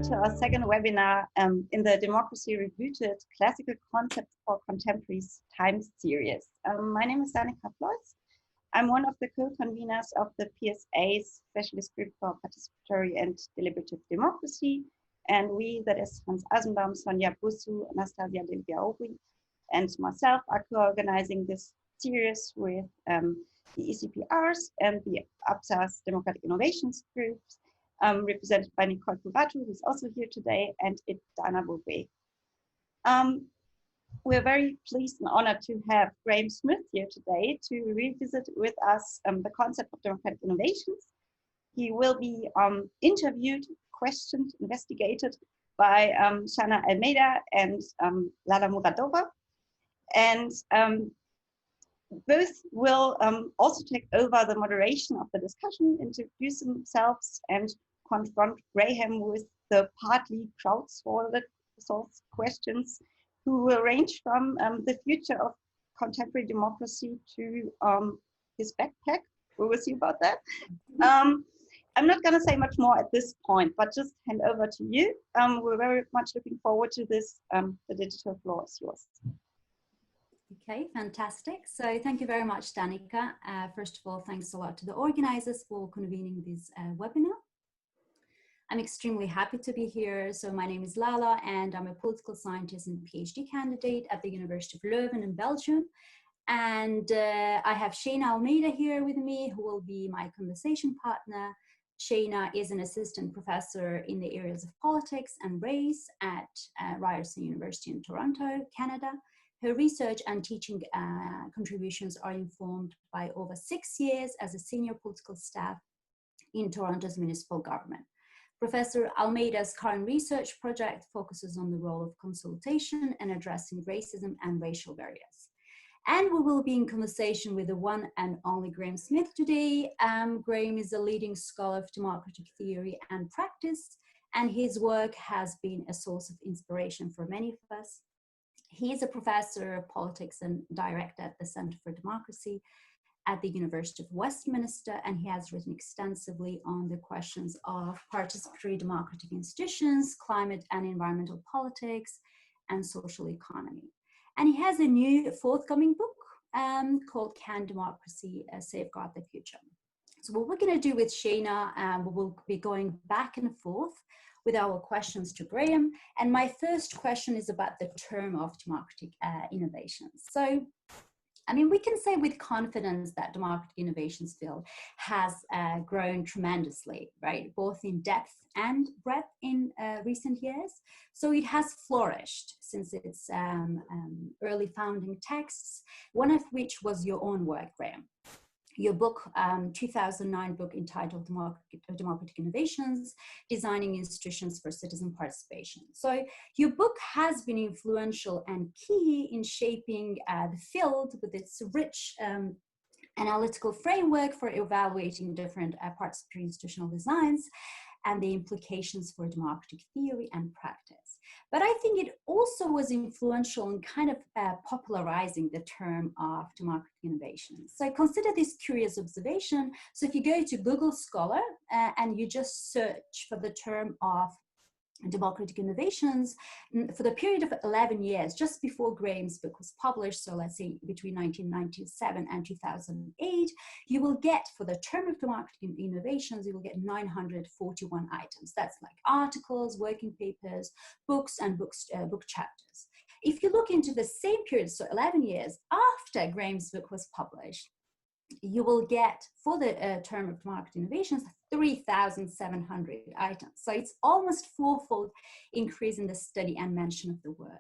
to our second webinar in the Democracy Rebooted Classical Concepts for Contemporary Times series. My name is Danica Floyds. I'm one of the co-conveners of the PSA's specialist group for participatory and deliberative democracy. And we, that is Hans Eisenbaum, Sonja Busu, Anastasia Deliberative, and myself are co-organizing this series with the ECPRs and the APSA's Democratic Innovations groups, represented by Nicole Kuratu, who's also here today, and Dana Bouvet. We're very pleased and honored to have Graham Smith here today to revisit with us the concept of democratic innovations. He will be interviewed, questioned, investigated by Shana Almeida and Lala Muradova. And both will also take over the moderation of the discussion, introduce themselves, and confront Graham with the partly crowdsourced questions, who will range from the future of contemporary democracy to his backpack. We will see about that. I'm not going to say much more at this point, but just hand over to you. We're very much looking forward to this. The digital floor is yours. Okay, fantastic. So thank you very much, Danica. First of all, thanks a lot to the organizers for convening this webinar. I'm extremely happy to be here. So my name is Lala, and I'm a political scientist and PhD candidate at the University of Leuven in Belgium. And I have Shana Almeida here with me, who will be my conversation partner. Shana is an assistant professor in the areas of politics and race at Ryerson University in Toronto, Canada. Her research and teaching contributions are informed by over 6 years as a senior political staff in Toronto's municipal government. Professor Almeida's current research project focuses on the role of consultation and addressing racism and racial barriers. And we will be in conversation with the one and only Graham Smith today. Graham is a leading scholar of democratic theory and practice, and his work has been a source of inspiration for many of us. He is a professor of politics and director at the Center for Democracy at the University of Westminster, and he has written extensively on the questions of participatory democratic institutions, climate and environmental politics, and social economy. And he has a new forthcoming book called Can Democracy Safeguard the Future? So what we're going to do with Shana, we will be going back and forth with our questions to Graham. And my first question is about the term of democratic innovations. So, I mean, we can say with confidence that democratic innovations field has grown tremendously, right? Both in depth and breadth in recent years. So it has flourished since its early founding texts, one of which was your own work, Graham. Your book, 2009 book entitled Democratic Innovations, Designing Institutions for Citizen Participation. So your book has been influential and key in shaping the field with its rich analytical framework for evaluating different participatory institutional designs and the implications for democratic theory and practice. But I think it also was influential in kind of popularizing the term of democratic innovations. So consider this curious observation. So if you go to Google Scholar and you just search for the term of democratic innovations, for the period of 11 years, just before Graham's book was published, so let's say between 1997 and 2008, you will get, for the term of democratic innovations, you will get 941 items. That's like articles, working papers, books, and book chapters. If you look into the same period, so 11 years after Graham's book was published, you will get, for the term of democratic innovations, 3,700 items. So it's almost fourfold increase in the study and mention of the word.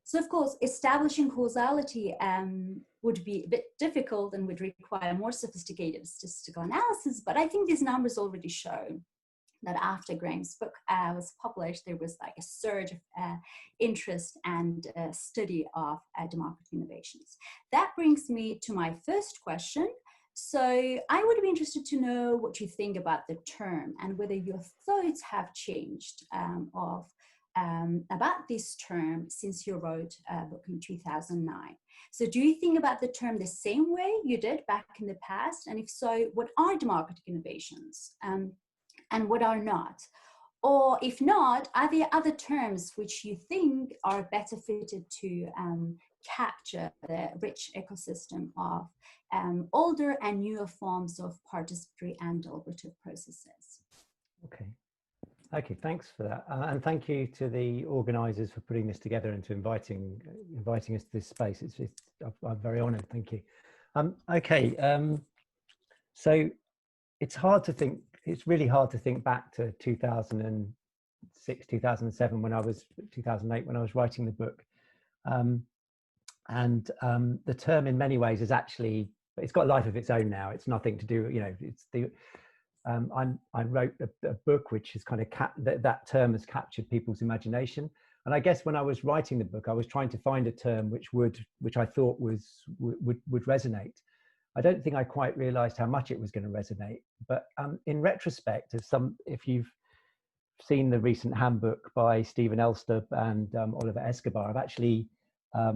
So of course, establishing causality would be a bit difficult and would require more sophisticated statistical analysis, but I think these numbers already show that after Graham's book was published, there was like a surge of interest and study of democratic innovations. That brings me to my first question. So I would be interested to know what you think about the term and whether your thoughts have changed about this term since you wrote a book in 2009. So do you think about the term the same way you did back in the past? And if so, what are democratic innovations and what are not? Or if not, are there other terms which you think are better fitted to capture the rich ecosystem of older and newer forms of participatory and deliberative processes? Okay. Okay, thanks for that. And thank you to the organisers for putting this together and to inviting us to this space. I'm very honoured, thank you. So it's really hard to think back to 2006, 2007, 2008, when I was writing the book. The term in many ways is actually, it's got a life of its own now. It's nothing to do, it's the, I wrote a book which is kind of, that term has captured people's imagination. And I guess when I was writing the book, I was trying to find a term which I thought would resonate. I don't think I quite realized how much it was going to resonate, but in retrospect, if you've seen the recent handbook by Stephen Elster and Oliver Escobar, I've actually, I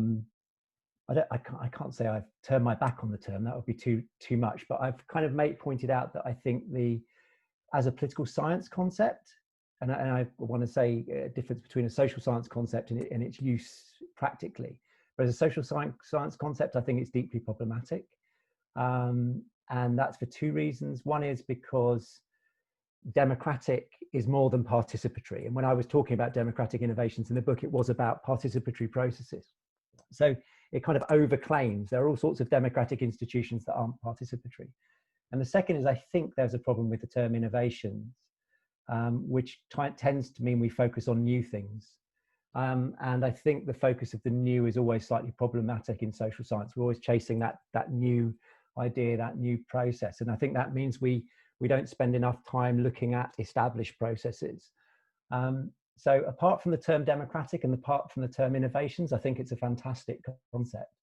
can't say I've turned my back on the term, that would be too much, but I've kind of pointed out that I think as a political science concept, and I want to say a difference between a social science concept and its use practically, but as a social science concept, I think it's deeply problematic. And that's for two reasons. One is because democratic is more than participatory. And when I was talking about democratic innovations in the book, it was about participatory processes. So it kind of overclaims there are all sorts of democratic institutions that aren't participatory. And the second is, I think there's a problem with the term innovations, which tends to mean we focus on new things. And I think the focus of the new is always slightly problematic in social science. We're always chasing that new idea, that new process. And I think that means we don't spend enough time looking at established processes. So apart from the term democratic and apart from the term innovations, I think it's a fantastic concept.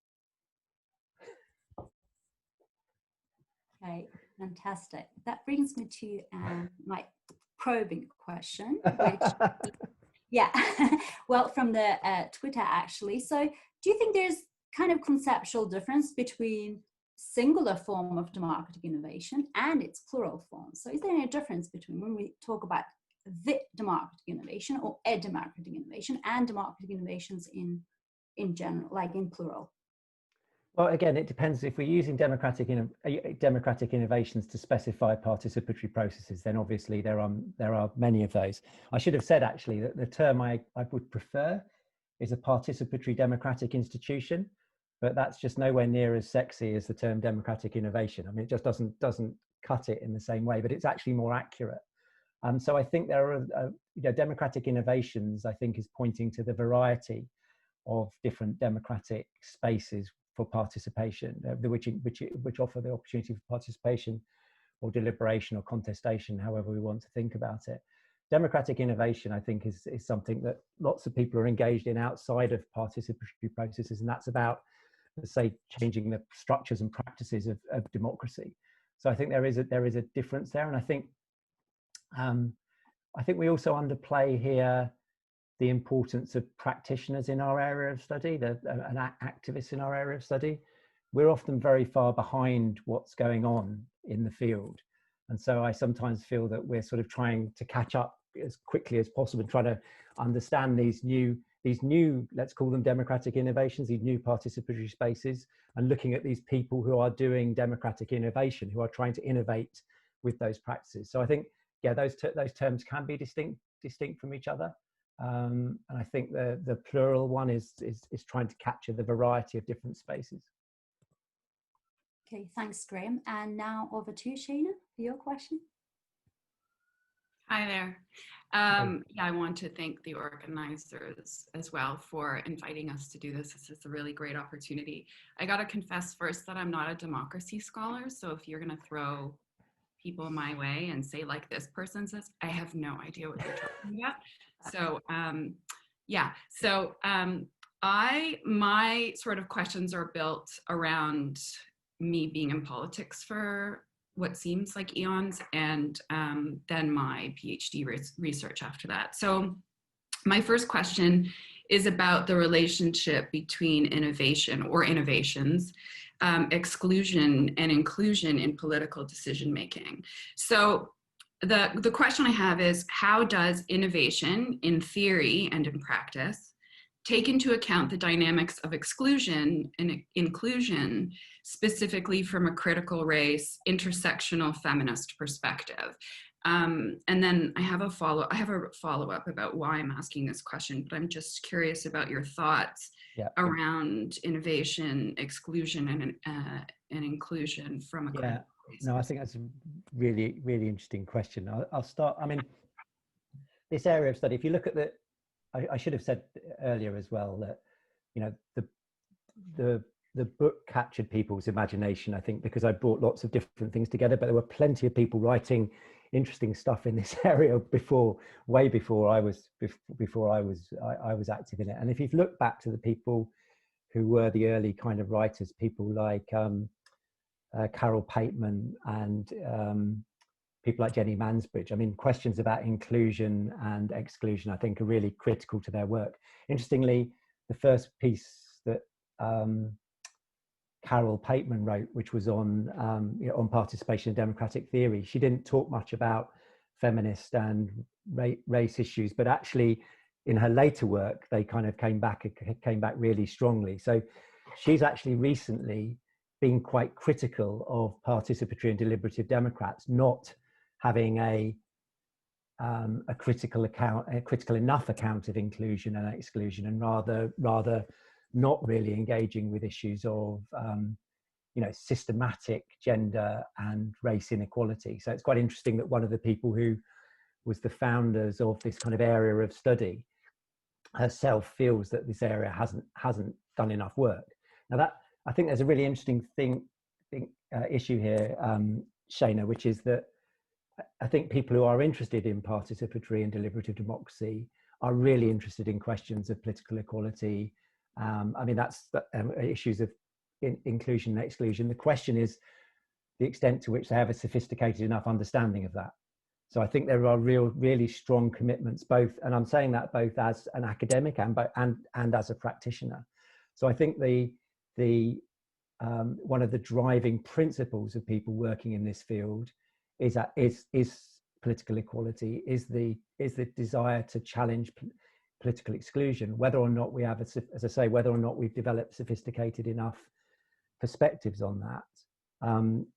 Okay, fantastic. That brings me to my probing question, which, yeah, well, from the Twitter actually. So do you think there's kind of conceptual difference between singular form of democratic innovation and its plural form? So is there any difference between when we talk about the democratic innovation or a democratic innovation and democratic innovations in general, like in plural? Well, again, it depends. If we're using democratic innovations to specify participatory processes, then obviously there are many of those. I should have said actually that the term I would prefer is a participatory democratic institution, but that's just nowhere near as sexy as the term democratic innovation. I mean, it just doesn't cut it in the same way, but it's actually more accurate. So I think there are democratic innovations, I think, is pointing to the variety of different democratic spaces for participation, which offer the opportunity for participation or deliberation or contestation, however we want to think about it. Democratic innovation, I think, is something that lots of people are engaged in outside of participatory processes, and that's about, let's say, changing the structures and practices of democracy. So I think there is a difference there, and I think we also underplay here the importance of practitioners in our area of study, and activists in our area of study. We're often very far behind what's going on in the field. And so I sometimes feel that we're sort of trying to catch up as quickly as possible and try to understand these new, let's call them democratic innovations, these new participatory spaces, and looking at these people who are doing democratic innovation, who are trying to innovate with those practices. So I think, yeah, those terms can be distinct from each other. And I think the plural one is trying to capture the variety of different spaces. Okay, thanks, Graham. And now over to you, Shana, for your question. Hi there. Yeah, I want to thank the organizers as well for inviting us to do this. This is a really great opportunity. I got to confess first that I'm not a democracy scholar. So if you're going to throw people my way and say, like this person says, I have no idea what you're talking about. So yeah, so my sort of questions are built around me being in politics for what seems like eons, and then my PhD research after that. So my first question is about the relationship between innovation or innovations, exclusion and inclusion in political decision making. So the question I have is, how does innovation in theory and in practice take into account the dynamics of exclusion and inclusion, specifically from a critical race, intersectional feminist perspective? And then I have a follow-up about why I'm asking this question, but I'm just curious about your thoughts around innovation, exclusion, and inclusion from a critical race. No, I think that's a really, really interesting question. I'll start. I mean, this area of study, if you look at I should have said earlier as well that, you know, the book captured people's imagination, I think, because I brought lots of different things together, but there were plenty of people writing interesting stuff in this area way before I was active in it. And if you've looked back to the people who were the early kind of writers, people like Carol Pateman and people like Jenny Mansbridge, I mean, questions about inclusion and exclusion, I think, are really critical to their work. Interestingly, the first piece that Carol Pateman wrote, which was on participation in democratic theory, she didn't talk much about feminist and race issues, but actually in her later work, they kind of came back really strongly. So she's actually recently been quite critical of participatory and deliberative Democrats not having a critical enough account of inclusion and exclusion, and rather not really engaging with issues of systematic gender and race inequality. So it's quite interesting that one of the people who was the founders of this kind of area of study herself feels that this area hasn't done enough work. Now, that I think there's a really interesting issue here, Shana, which is that I think people who are interested in participatory and deliberative democracy are really interested in questions of political equality. I mean, that's issues of inclusion and exclusion. The question is the extent to which they have a sophisticated enough understanding of that. So I think there are really strong commitments, both, and I'm saying that both as an academic and as a practitioner. So I think one of the driving principles of people working in this field is political equality, is the desire to challenge political exclusion. Whether or not we have, as I say, whether or not we've developed sophisticated enough perspectives on that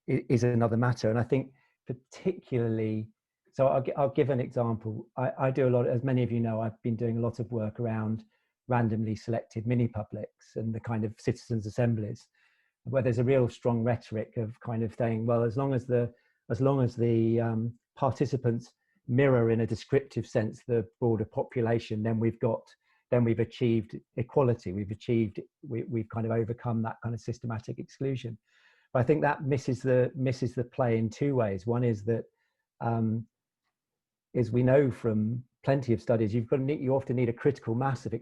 is another matter. And I think particularly, so I'll give an example. I do a lot, as many of you know, I've been doing a lot of work around randomly selected mini publics and the kind of citizens' assemblies, where there's a real strong rhetoric of kind of saying, well, as long as the participants mirror in a descriptive sense the broader population, then we've achieved equality. We've kind of overcome that kind of systematic exclusion. But I think that misses the play in two ways. One is that, as we know from plenty of studies, you often need a critical mass of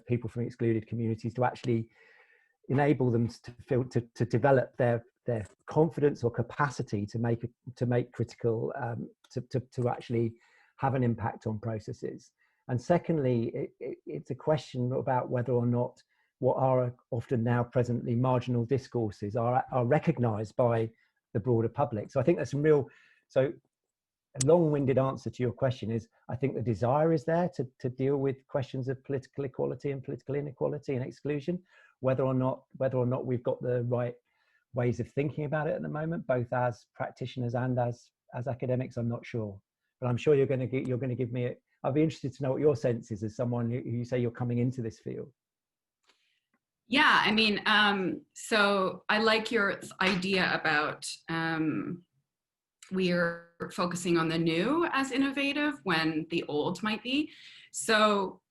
people from excluded communities to actually enable them to develop their confidence or capacity to make critical to actually have an impact on processes. And secondly, it's a question about whether or not what are often now presently marginal discourses are recognized by the broader public. So I think there's so a long-winded answer to your question is, I think the desire is there to deal with questions of political equality and political inequality and exclusion. Whether or not we've got the right ways of thinking about it at the moment, both as practitioners and as academics, I'm not sure. But I'm sure you're going to give me I'd be interested to know what your sense is as someone who you say you're coming into this field. Yeah, I mean, so I like your idea about we are focusing on the new as innovative when the old might be. So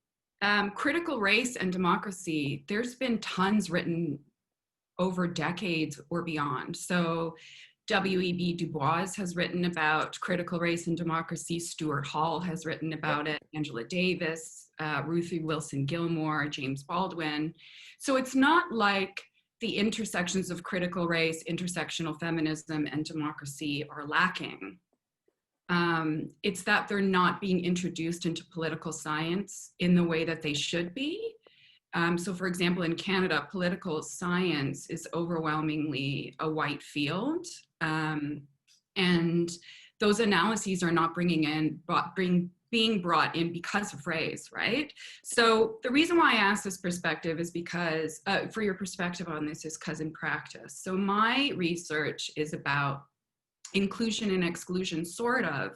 critical race and democracy, there's been tons written over decades or beyond. So W.E.B. Du Bois has written about critical race and democracy. Stuart Hall has written about it. Angela Davis, Ruthie Wilson Gilmore, James Baldwin. So it's not like the intersections of critical race, intersectional feminism, and democracy are lacking. It's that they're not being introduced into political science in the way that they should be. So for example, in Canada, political science is overwhelmingly a white field. And those analyses are not being brought in because of race, right? So the reason why I ask this perspective is because, for your perspective on this, is because in practice. So my research is about inclusion and exclusion, sort of,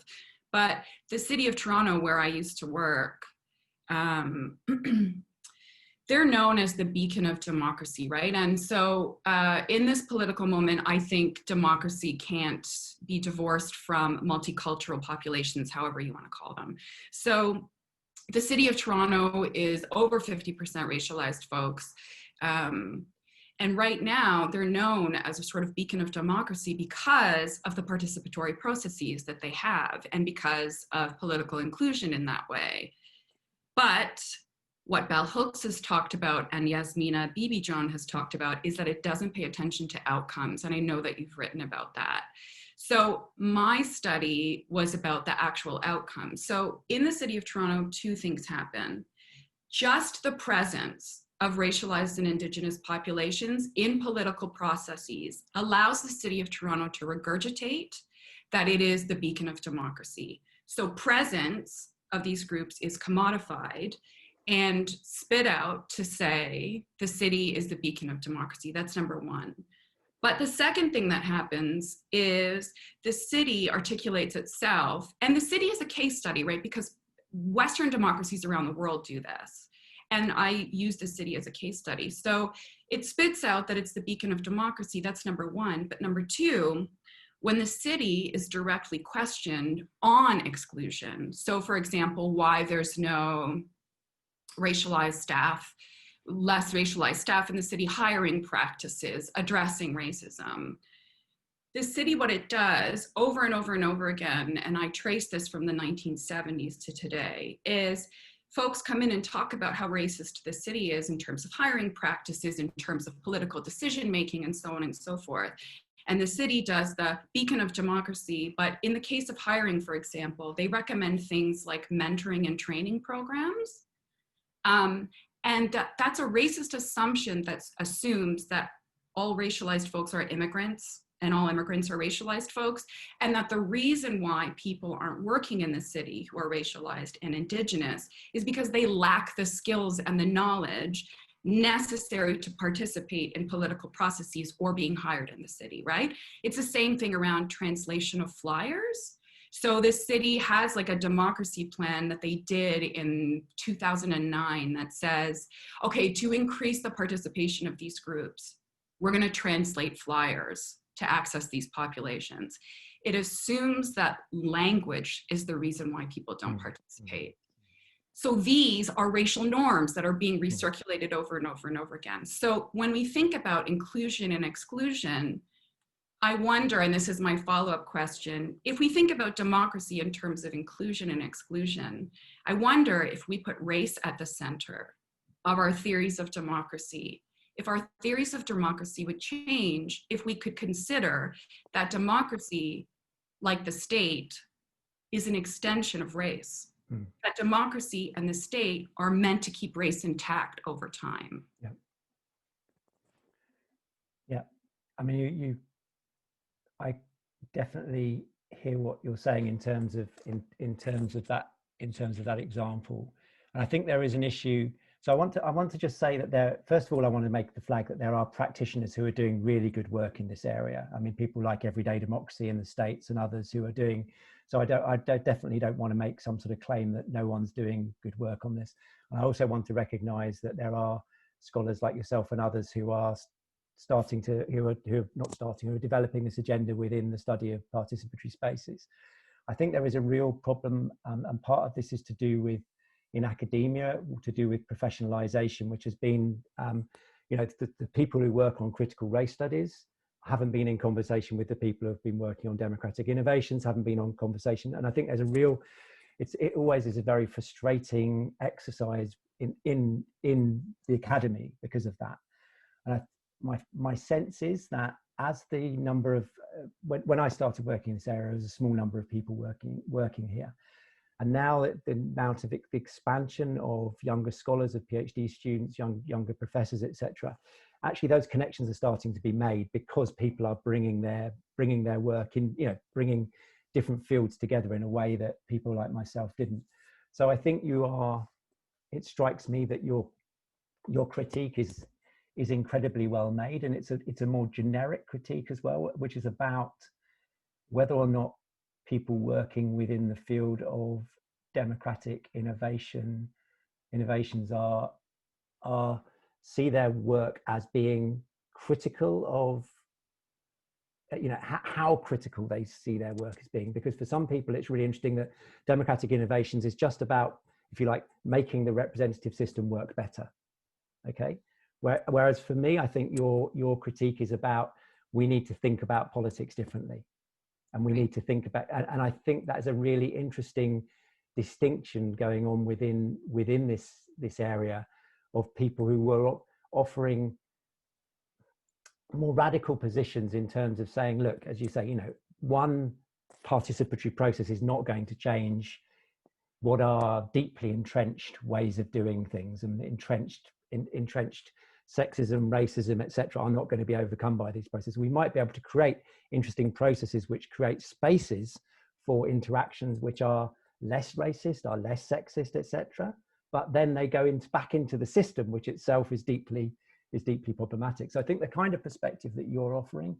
but the city of Toronto, where I used to work, they're known as the beacon of democracy, right? And so in this political moment, I think democracy can't be divorced from multicultural populations, however you want to call them. So the city of Toronto is over 50% racialized folks. And right now, they're known as a sort of beacon of democracy because of the participatory processes that they have and because of political inclusion in that way. But what Bell Hooks has talked about and Yasmina Bibijan has talked about is that it doesn't pay attention to outcomes. And I know that you've written about that. So my study was about the actual outcomes. So in the city of Toronto, two things happen. Just the presence of racialized and Indigenous populations in political processes allows the city of Toronto to regurgitate that it is the beacon of democracy. So presence of these groups is commodified and spit out to say the city is the beacon of democracy. That's number one. But the second thing that happens is the city articulates itself, and the city is a case study, right? Because Western democracies around the world do this. And I use the city as a case study. So it spits out that it's the beacon of democracy. That's number one. But number two, when the city is directly questioned on exclusion, so for example, why there's no racialized staff, less racialized staff in the city, hiring practices, addressing racism. The city, what it does over and over and over again, and I trace this from the 1970s to today, is folks come in and talk about how racist the city is in terms of hiring practices, in terms of political decision-making, and so on and so forth. And the city does the beacon of democracy, but in the case of hiring, for example, they recommend things like mentoring and training programs. And that's a racist assumption that assumes that all racialized folks are immigrants and all immigrants are racialized folks, and that the reason why people aren't working in the city who are racialized and Indigenous is because they lack the skills and the knowledge necessary to participate in political processes or being hired in the city, right? It's the same thing around translation of flyers. So this city has like a democracy plan that they did in 2009 that says, okay, to increase the participation of these groups, we're going to translate flyers to access these populations. It assumes that language is the reason why people don't participate. So these are racial norms that are being recirculated over and over and over again. So when we think about inclusion and exclusion, I wonder, and this is my follow-up question, if we think about democracy in terms of inclusion and exclusion, I wonder if we put race at the center of our theories of democracy, if our theories of democracy would change, if we could consider that democracy, like the state, is an extension of race, that democracy and the state are meant to keep race intact over time. Yeah. Yeah. I mean, I definitely hear what you're saying in terms of that example, and I think there is an issue. So I want to just say that first of all, I want to make the flag that there are practitioners who are doing really good work in this area. I mean, people like Everyday Democracy in the States and others who are doing. So I definitely don't want to make some sort of claim that no one's doing good work on this. And I also want to recognise that there are scholars like yourself and others who are who are developing this agenda within the study of participatory spaces. I think there is a real problem, and part of this is to do with, in academia, to do with professionalization, which has been, the people who work on critical race studies haven't been in conversation with the people who have been working on democratic innovations, haven't been on conversation. And I think there's it always is a very frustrating exercise in the academy because of that. And my sense is that as the number of, when I started working in this area, there was a small number of people working here. And now the amount of expansion of younger scholars, of PhD students, younger professors, etc., actually those connections are starting to be made because people are bringing their work in, bringing different fields together in a way that people like myself didn't. So I think it strikes me that your critique is incredibly well made, and it's a more generic critique as well, which is about whether or not people working within the field of democratic innovations are see their work as being critical of, you know, how critical they see their work as being. Because for some people it's really interesting that democratic innovations is just about, if you like, making the representative system work better. Okay, whereas for me, I think your critique is about, we need to think about politics differently, and we need to think about, and I think that is a really interesting distinction going on within this area of people who were offering more radical positions in terms of saying, look, as you say, you know, one participatory process is not going to change what are deeply entrenched ways of doing things, and entrenched sexism, racism, etc., are not going to be overcome by these processes. We might be able to create interesting processes which create spaces for interactions which are less racist, are less sexist, etc., but then they go back into the system, which itself is deeply problematic. So I think the kind of perspective that you're offering,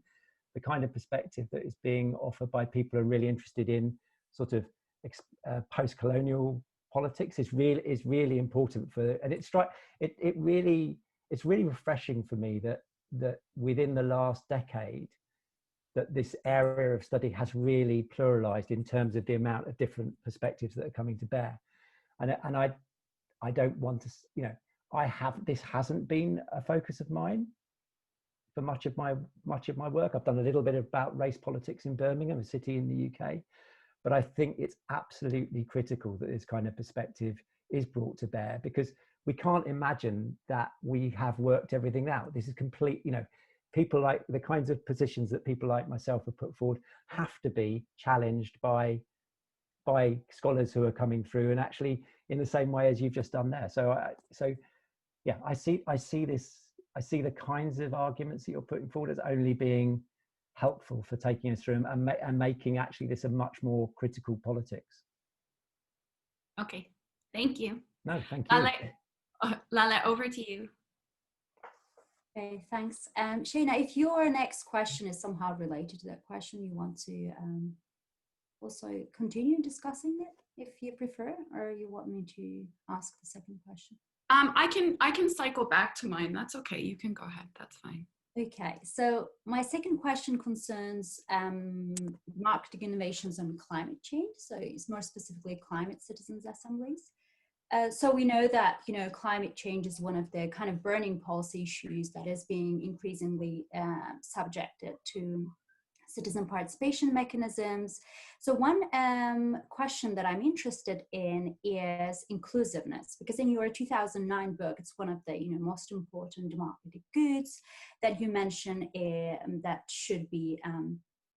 the kind of perspective that is being offered by people who are really interested in sort of post-colonial politics is really important for, and it's really refreshing for me that within the last decade that this area of study has really pluralized in terms of the amount of different perspectives that are coming to bear. And I don't want to, you know, this hasn't been a focus of mine for much of my work. I've done a little bit about race politics in Birmingham, a city in the UK, but I think it's absolutely critical that this kind of perspective is brought to bear, because we can't imagine that we have worked everything out. This is complete, you know, people like the kinds of positions that people like myself have put forward have to be challenged by scholars who are coming through, and actually in the same way as you've just done there. So yeah, I see the kinds of arguments that you're putting forward as only being helpful for taking us through and making actually this a much more critical politics. Okay, thank you. No, thank you. Lala, over to you. Okay, thanks. Shana, if your next question is somehow related to that question, you want to also continue discussing it if you prefer, or you want me to ask the second question? I can cycle back to mine. That's okay. You can go ahead. That's fine. Okay, so my second question concerns marketing innovations on climate change. So it's more specifically climate citizens assemblies. So we know that, you know, climate change is one of the kind of burning policy issues that is being increasingly subjected to citizen participation mechanisms. So one question that I'm interested in is inclusiveness, because in your 2009 book, it's one of the, you know, most important democratic goods that you mention that should be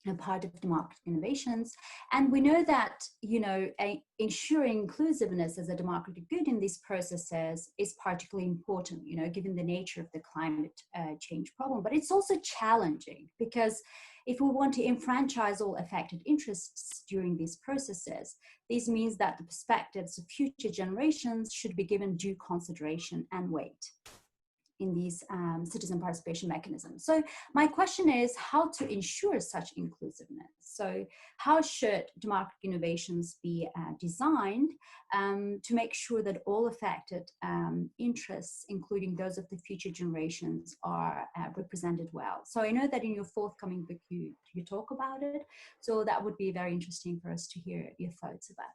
a part of democratic innovations. And we know that, you know, ensuring inclusiveness as a democratic good in these processes is particularly important, you know, given the nature of the climate change problem. But it's also challenging, because if we want to enfranchise all affected interests during these processes, this means that the perspectives of future generations should be given due consideration and weight in these citizen participation mechanisms. So my question is how to ensure such inclusiveness. So how should democratic innovations be designed to make sure that all affected interests, including those of the future generations, are represented well? So I know that in your forthcoming book you talk about it, so that would be very interesting for us to hear your thoughts about.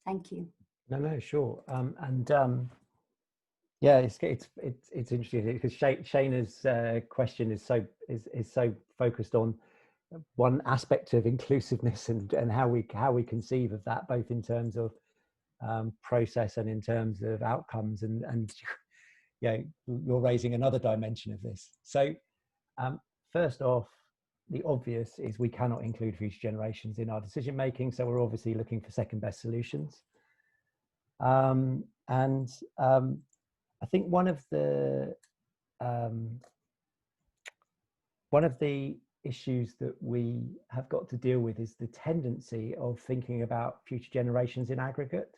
Thank you. No, sure. Yeah, it's interesting because Shana's question is so focused on one aspect of inclusiveness and how we conceive of that, both in terms of process and in terms of outcomes, and yeah, you're raising another dimension of this. So first off, the obvious is we cannot include future generations in our decision making, so we're obviously looking for second best solutions. I think one of the issues that we have got to deal with is the tendency of thinking about future generations in aggregate.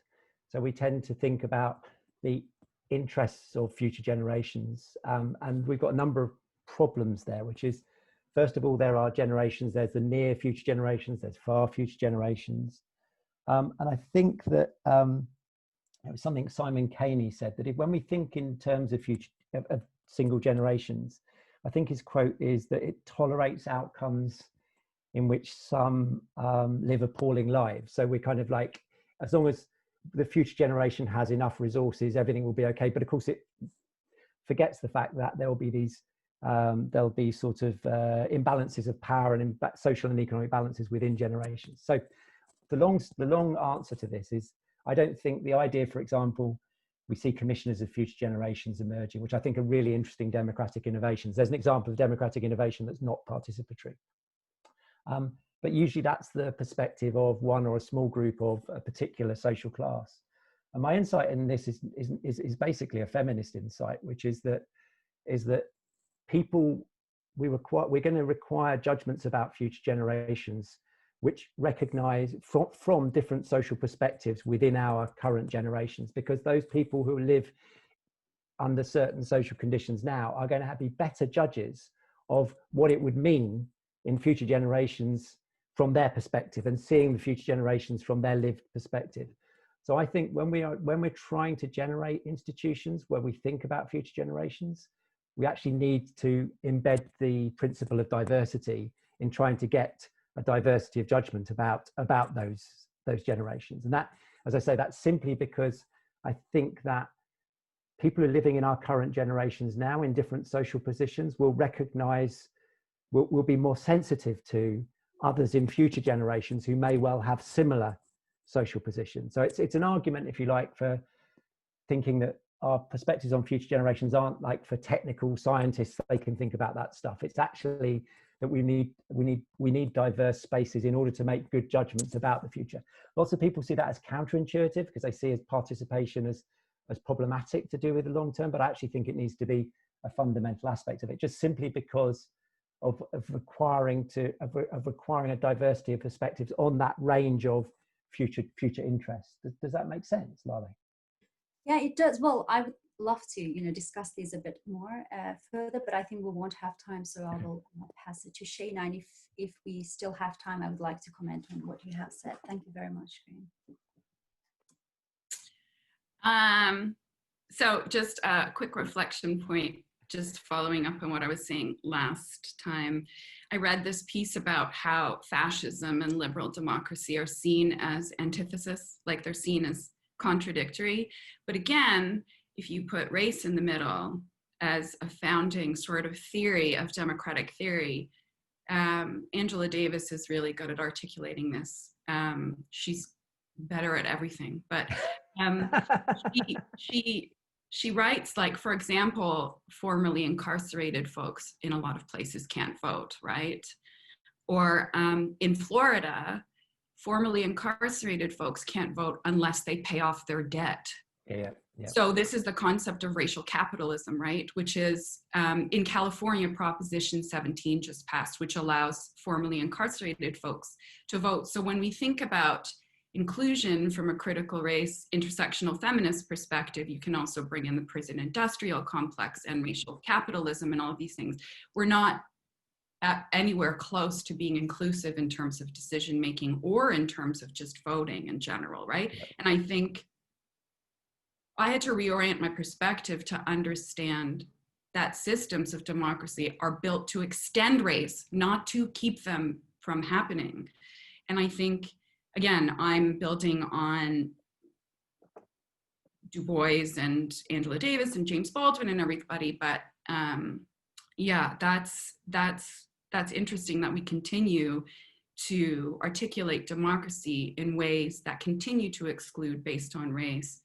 So we tend to think about the interests of future generations, and we've got a number of problems there, which is, first of all, there are generations, there's the near future generations, there's far future generations. And I think that it was something Simon Caney said, that when we think in terms of future of single generations, I think his quote is that it tolerates outcomes in which some live appalling lives. So we're kind of like, as long as the future generation has enough resources, everything will be okay. But of course, it forgets the fact that there will be these, there'll be sort of imbalances of power and social and economic balances within generations. So the long answer to this is, I don't think the idea, for example, we see commissioners of future generations emerging, which I think are really interesting democratic innovations. There's an example of democratic innovation that's not participatory. But usually that's the perspective of one or a small group of a particular social class. And my insight in this is basically a feminist insight, which is that people, we're going to require judgments about future generations which recognize from different social perspectives within our current generations, because those people who live under certain social conditions now are going to be better judges of what it would mean in future generations from their perspective, and seeing the future generations from their lived perspective. So I think when we're trying to generate institutions where we think about future generations, we actually need to embed the principle of diversity in trying to get a diversity of judgment about those generations. And that, as I say, that's simply because I think that people who are living in our current generations now in different social positions will recognize, will be more sensitive to others in future generations who may well have similar social positions. So it's an argument, if you like, for thinking that our perspectives on future generations aren't like for technical scientists, they can think about that stuff. It's actually that we need diverse spaces in order to make good judgments about the future. Lots of people see that as counterintuitive because they see as participation as problematic to do with the long term, but I actually think it needs to be a fundamental aspect of it, just simply because of requiring a diversity of perspectives on that range of future interests. Does that make sense, Lala? Yeah, it does. Well, I would love to, discuss these a bit more further, but I think we won't have time, so I will pass it to Shana. And if we still have time, I would like to comment on what you have said. Thank you very much, Graham. So just a quick reflection point, just following up on what I was saying last time. I read this piece about how fascism and liberal democracy are seen as antithesis, like they're seen as contradictory. But again, if you put race in the middle as a founding sort of theory of democratic theory, Angela Davis is really good at articulating this. She's better at everything, but she writes, like, for example, formerly incarcerated folks in a lot of places can't vote, right? Or in Florida, formerly incarcerated folks can't vote unless they pay off their debt. Yeah. So this is the concept of racial capitalism, right? Which is in California, Proposition 17 just passed, which allows formerly incarcerated folks to vote. So when we think about inclusion from a critical race intersectional feminist perspective, you can also bring in the prison industrial complex and racial capitalism and all of these things. We're not anywhere close to being inclusive in terms of decision making or in terms of just voting in general, right? And I think I had to reorient my perspective to understand that systems of democracy are built to extend race, not to keep them from happening. And I think, again, I'm building on Du Bois and Angela Davis and James Baldwin and everybody, but yeah, that's interesting that we continue to articulate democracy in ways that continue to exclude based on race,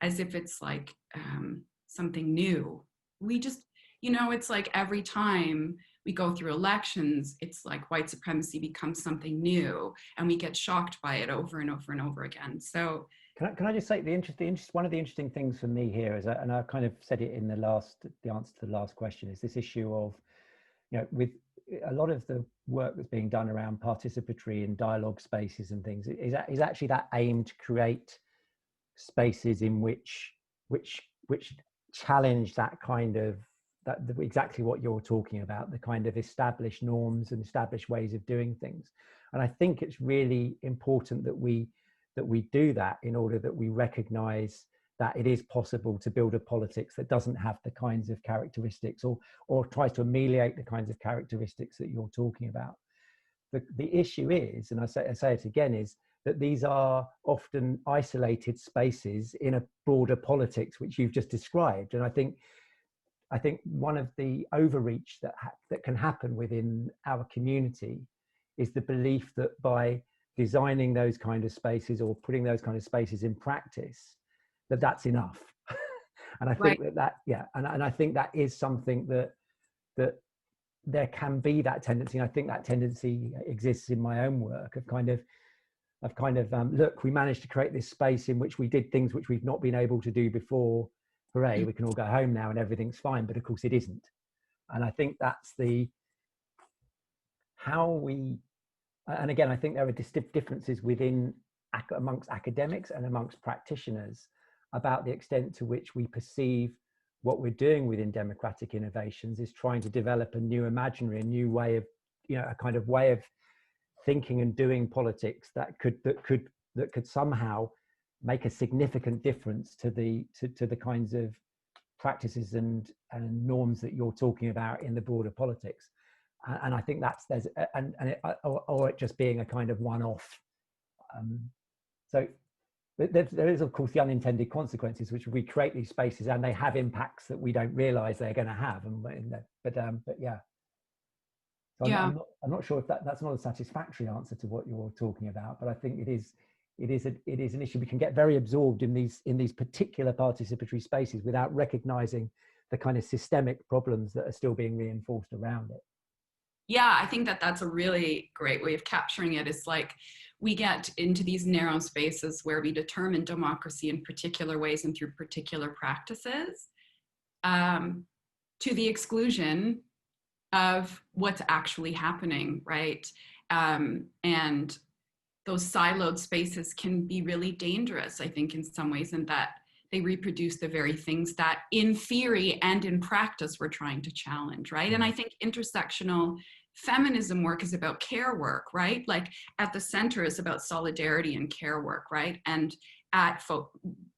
as if it's like something new. We just, it's like every time we go through elections, it's like white supremacy becomes something new and we get shocked by it over and over and over again. So can I just say one of the interesting things for me here is, and I kind of said it in the answer to the last question, is this issue of, with a lot of the work that's being done around participatory and dialogue spaces and things is actually that aim to create spaces in which challenge that kind of exactly what you're talking about, the kind of established norms and established ways of doing things. And I think it's really important that we do that in order that we recognize that it is possible to build a politics that doesn't have the kinds of characteristics or tries to ameliorate the kinds of characteristics that you're talking about. The issue is, and I say it again, is that these are often isolated spaces in a broader politics, which you've just described. And I think one of the overreach that can happen within our community is the belief that by designing those kind of spaces or putting those kind of spaces in practice, that's enough. And I think and I think that is something that there can be that tendency. And I think that tendency exists in my own work of kind of look, we managed to create this space in which we did things which we've not been able to do before. Hooray, we can all go home now and everything's fine. But of course it isn't. And I think that's and again, I think there are differences amongst academics and amongst practitioners about the extent to which we perceive what we're doing within democratic innovations is trying to develop a new imaginary, a new way of, a kind of way of thinking and doing politics that could somehow make a significant difference to the kinds of practices and norms that you're talking about in the broader politics. And I think or it just being a kind of one-off. So there is, of course, the unintended consequences, which we create these spaces and they have impacts that we don't realize they're going to have. But yeah. So yeah. I'm not sure if that's not a satisfactory answer to what you're talking about, but I think it is an issue. We can get very absorbed in these particular participatory spaces without recognizing the kind of systemic problems that are still being reinforced around it. Yeah, I think that's a really great way of capturing it. It's like we get into these narrow spaces where we determine democracy in particular ways and through particular practices to the exclusion of what's actually happening, right? And those siloed spaces can be really dangerous, I think, in some ways, in that they reproduce the very things that in theory and in practice we're trying to challenge, right? And I think intersectional feminism work is about care work, right? Like at the center is about solidarity and care work, right? And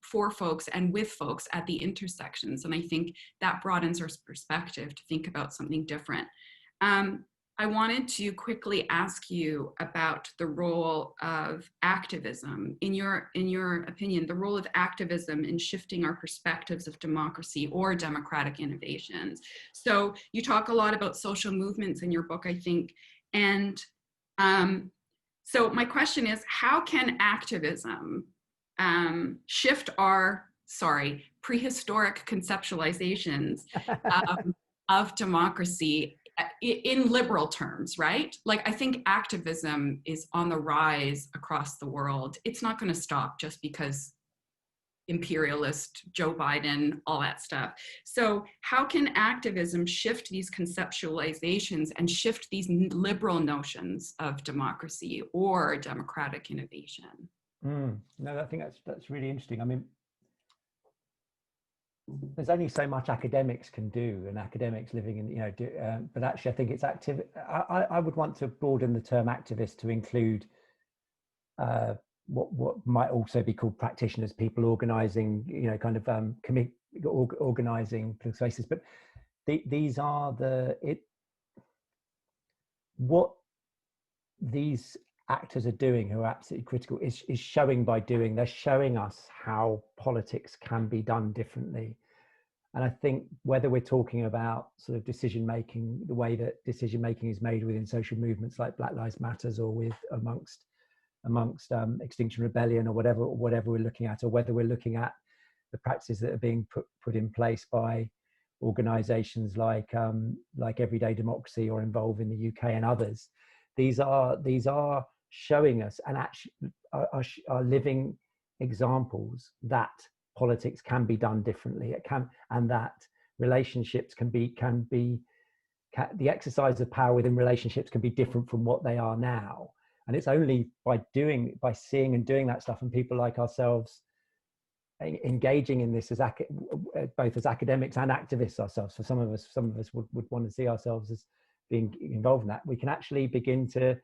for folks and with folks at the intersections. And I think that broadens our perspective to think about something different. I wanted to quickly ask you about the role of activism. In your opinion, the role of activism in shifting our perspectives of democracy or democratic innovations. So you talk a lot about social movements in your book, I think. And so my question is, how can activism shift our, prehistoric conceptualizations of democracy in liberal terms, right? Like, I think activism is on the rise across the world. It's not going to stop just because imperialist Joe Biden, all that stuff. So how can activism shift these conceptualizations and shift these liberal notions of democracy or democratic innovation? No, I think that's really interesting. I mean, there's only so much academics can do, and academics living in, but actually I think it's active. I would want to broaden the term activist to include what might also be called practitioners, people organizing, organizing spaces. But these are what these actors are doing who are absolutely critical is showing by doing. They're showing us how politics can be done differently. And I think whether we're talking about sort of decision making, the way that decision making is made within social movements like Black Lives Matters, or with amongst Extinction Rebellion, or whatever we're looking at, or whether we're looking at the practices that are being put in place by organizations like Everyday Democracy or Involve in the UK and others. These are showing us and actually are living examples that politics can be done differently. And that relationships can be the exercise of power within relationships can be different from what they are now. And it's only by seeing and doing that stuff, and people like ourselves engaging in this as both as academics and activists ourselves. For some of us would want to see ourselves as being involved in that. We can actually begin to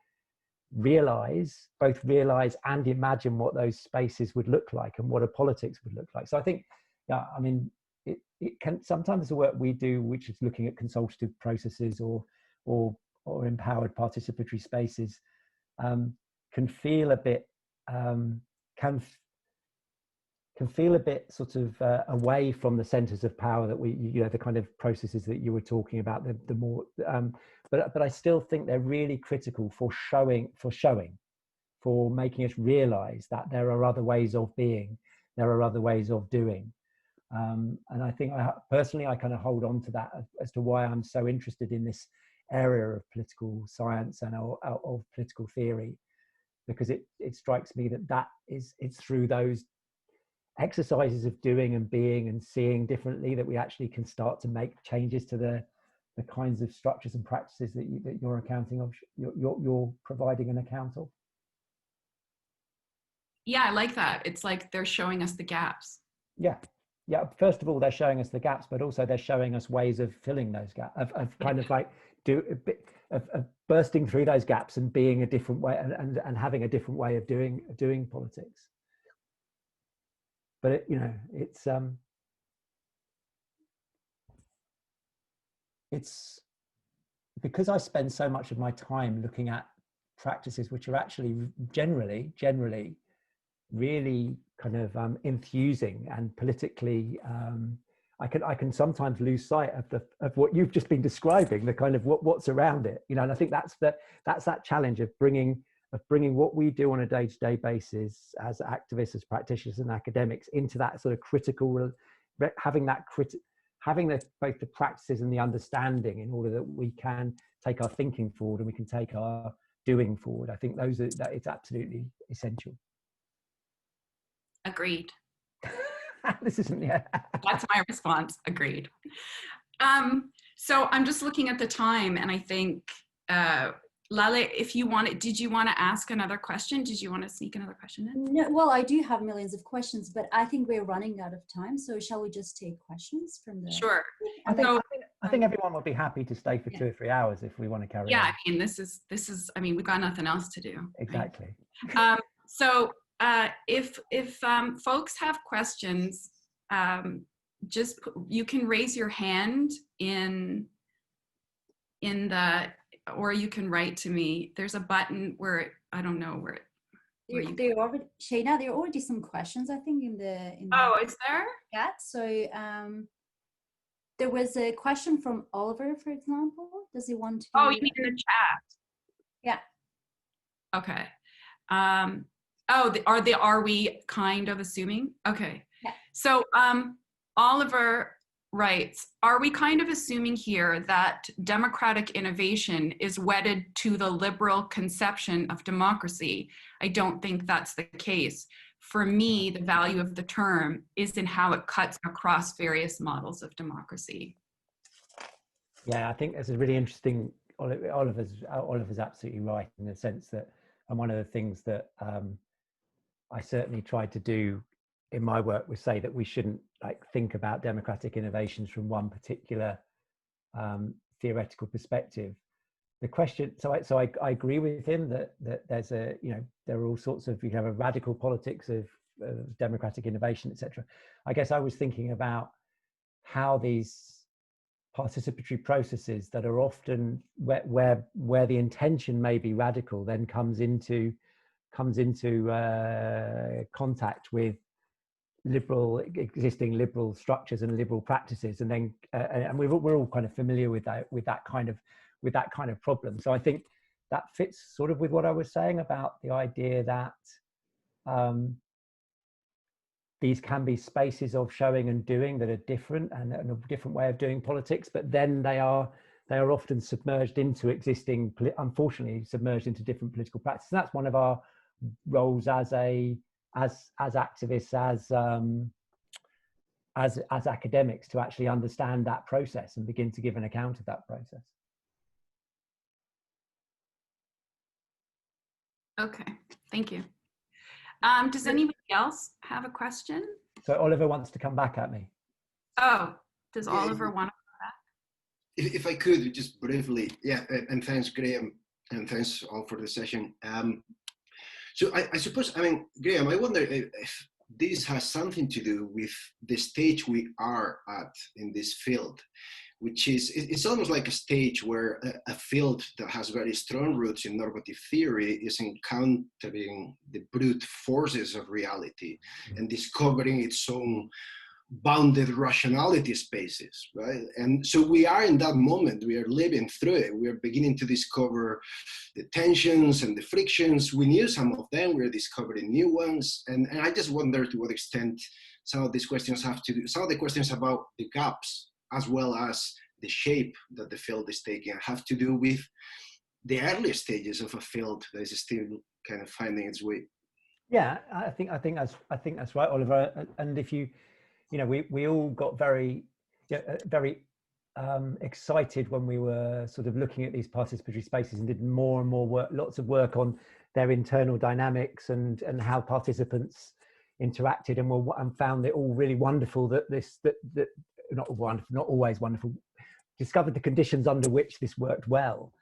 both realize and imagine what those spaces would look like and what a politics would look like. So I think, yeah, I mean, it can sometimes the work we do, which is looking at consultative processes or empowered participatory spaces, can feel a bit sort of away from the centers of power that the kind of processes that you were talking about, the more but I still think they're really critical for making us realize that there are other ways of being, there are other ways of doing. And I think personally I kind of hold on to that as to why I'm so interested in this area of political science and of political theory, because it strikes me that it's through those exercises of doing and being and seeing differently that we actually can start to make changes to the kinds of structures and practices that you're accounting of, you're providing an account of. Yeah, I like that. It's like they're showing us the gaps. Yeah. First of all, they're showing us the gaps, but also they're showing us ways of filling those gaps, of kind of like of bursting through those gaps and being a different way and having a different way of doing politics. But it's because I spend so much of my time looking at practices which are actually generally really kind of infusing and politically, I can sometimes lose sight of what you've just been describing, the kind of what's around it, and I think that's that challenge of bringing what we do on a day-to-day basis as activists, as practitioners and academics into that sort of critical, having both the practices and the understanding in order that we can take our thinking forward and we can take our doing forward. I think it's absolutely essential. Agreed. This isn't, yeah. That's my response. Agreed. So I'm just looking at the time, and I think, Lala, if you wanted, did you want to ask another question? Did you want to sneak another question in? No, well, I do have millions of questions, but I think we're running out of time. So shall we just take questions from the? Sure. I think everyone will be happy to stay for 2 or 3 hours if we want to carry on. Yeah, I mean, this is. I mean, we've got nothing else to do. Exactly. Right? So if folks have questions, you can raise your hand in the, or you can write to me. There's a button where I don't know where. Shana, there are already some questions, I think, in the oh, is there? chat. So there was a question from Oliver, for example. Does he want to? Oh, you mean in the chat? Yeah. Okay. Are we kind of assuming? Okay. Yeah. So Oliver writes, are we kind of assuming here that democratic innovation is wedded to the liberal conception of democracy? I don't think that's the case. For me, the value of the term is in how it cuts across various models of democracy. Yeah, I think that's a really interesting, Oliver's absolutely right in the sense that, and one of the things that I certainly tried to do in my work was say that we shouldn't think about democratic innovations from one particular theoretical perspective. The question, so I agree with him that there's there are all sorts of, you have a radical politics of democratic innovation, etc. I guess I was thinking about how these participatory processes that are often where the intention may be radical then comes into contact with existing liberal structures and liberal practices, and then and we're all kind of familiar with that kind of problem. So I think that fits sort of with what I was saying about the idea that these can be spaces of showing and doing that are different and a different way of doing politics, but then they are often submerged into unfortunately submerged into different political practices. And that's one of our roles as activists, as academics, to actually understand that process and begin to give an account of that process. Okay, thank you. Does anybody else have a question? So Oliver wants to come back at me. Oh, does Yeah, Oliver want to? if I could, just briefly, yeah, and thanks, Graham, and thanks all for the session. So I suppose, I mean, Graham, I wonder if this has something to do with the stage we are at in this field, which is, it's almost like a stage where a field that has very strong roots in normative theory is encountering the brute forces of reality and discovering its own bounded rationality spaces, right? And so we are in that moment, we are living through it. We are beginning to discover the tensions and the frictions. We knew some of them, we're discovering new ones. And I just wonder to what extent some of these questions have to do, some of the questions about the gaps, as well as the shape that the field is taking, have to do with the early stages of a field that is still kind of finding its way. Yeah, I think that's right, Oliver. And if you know, we all got very excited when we were sort of looking at these participatory spaces and did more and more work, lots of work on their internal dynamics and how participants interacted, and found it all really wonderful that not wonderful, not always wonderful, discovered the conditions under which this worked well,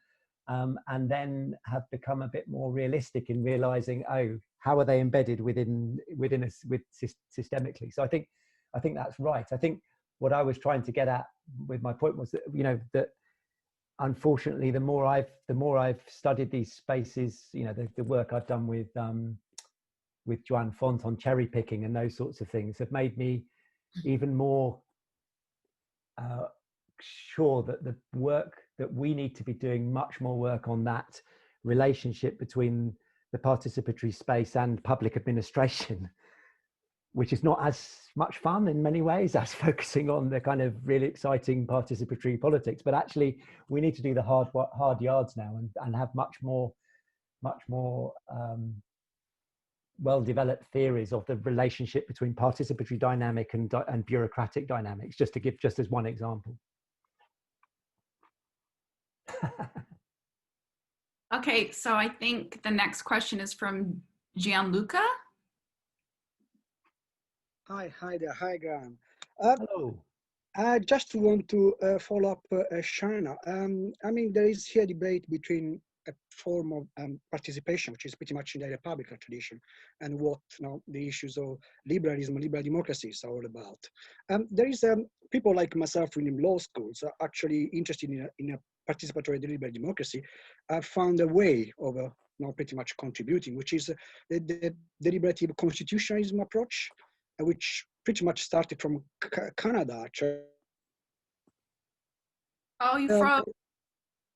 and then have become a bit more realistic in realizing, oh, how are they embedded within us systemically? So I think that's right. I think what I was trying to get at with my point was that, you know, that unfortunately the more I've studied these spaces, you know, the work I've done with Joan Font on cherry picking and those sorts of things have made me even more sure that the work that we need to be doing, much more work on that relationship between the participatory space and public administration, which is not as much fun in many ways as focusing on the kind of really exciting participatory politics. But actually, we need to do the hard yards now and have much more well-developed theories of the relationship between participatory dynamic and bureaucratic dynamics, just to give just as one example. Okay, so I think the next question is from Gianluca. Hi there. Hi, Graham. Hello. I just want to follow up Shana. I mean, there is here a debate between a form of participation, which is pretty much in the Republican tradition, and what the issues of liberalism and liberal democracies are all about. There is people like myself in law schools are actually interested in a participatory deliberative democracy. I found a way of pretty much contributing, which is the deliberative constitutionalism approach, which pretty much started from Canada, actually. Oh, you froze.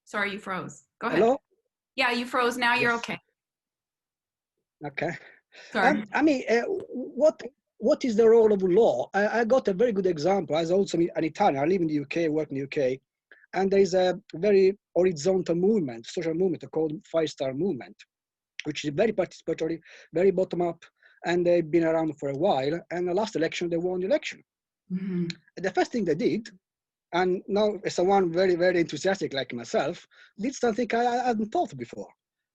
Sorry, you froze. Go ahead. Hello? Yeah, you froze. Now you're okay. Okay. Sorry. I mean, what is the role of law? I got a very good example. As also an Italian, I live in the UK, work in the UK, and there is a very horizontal movement, social movement called 5-Star Movement, which is very participatory, very bottom-up, and they've been around for a while. And the last election, they won the election. Mm-hmm. The first thing they did, and now as someone very, very enthusiastic like myself, did something I hadn't thought before.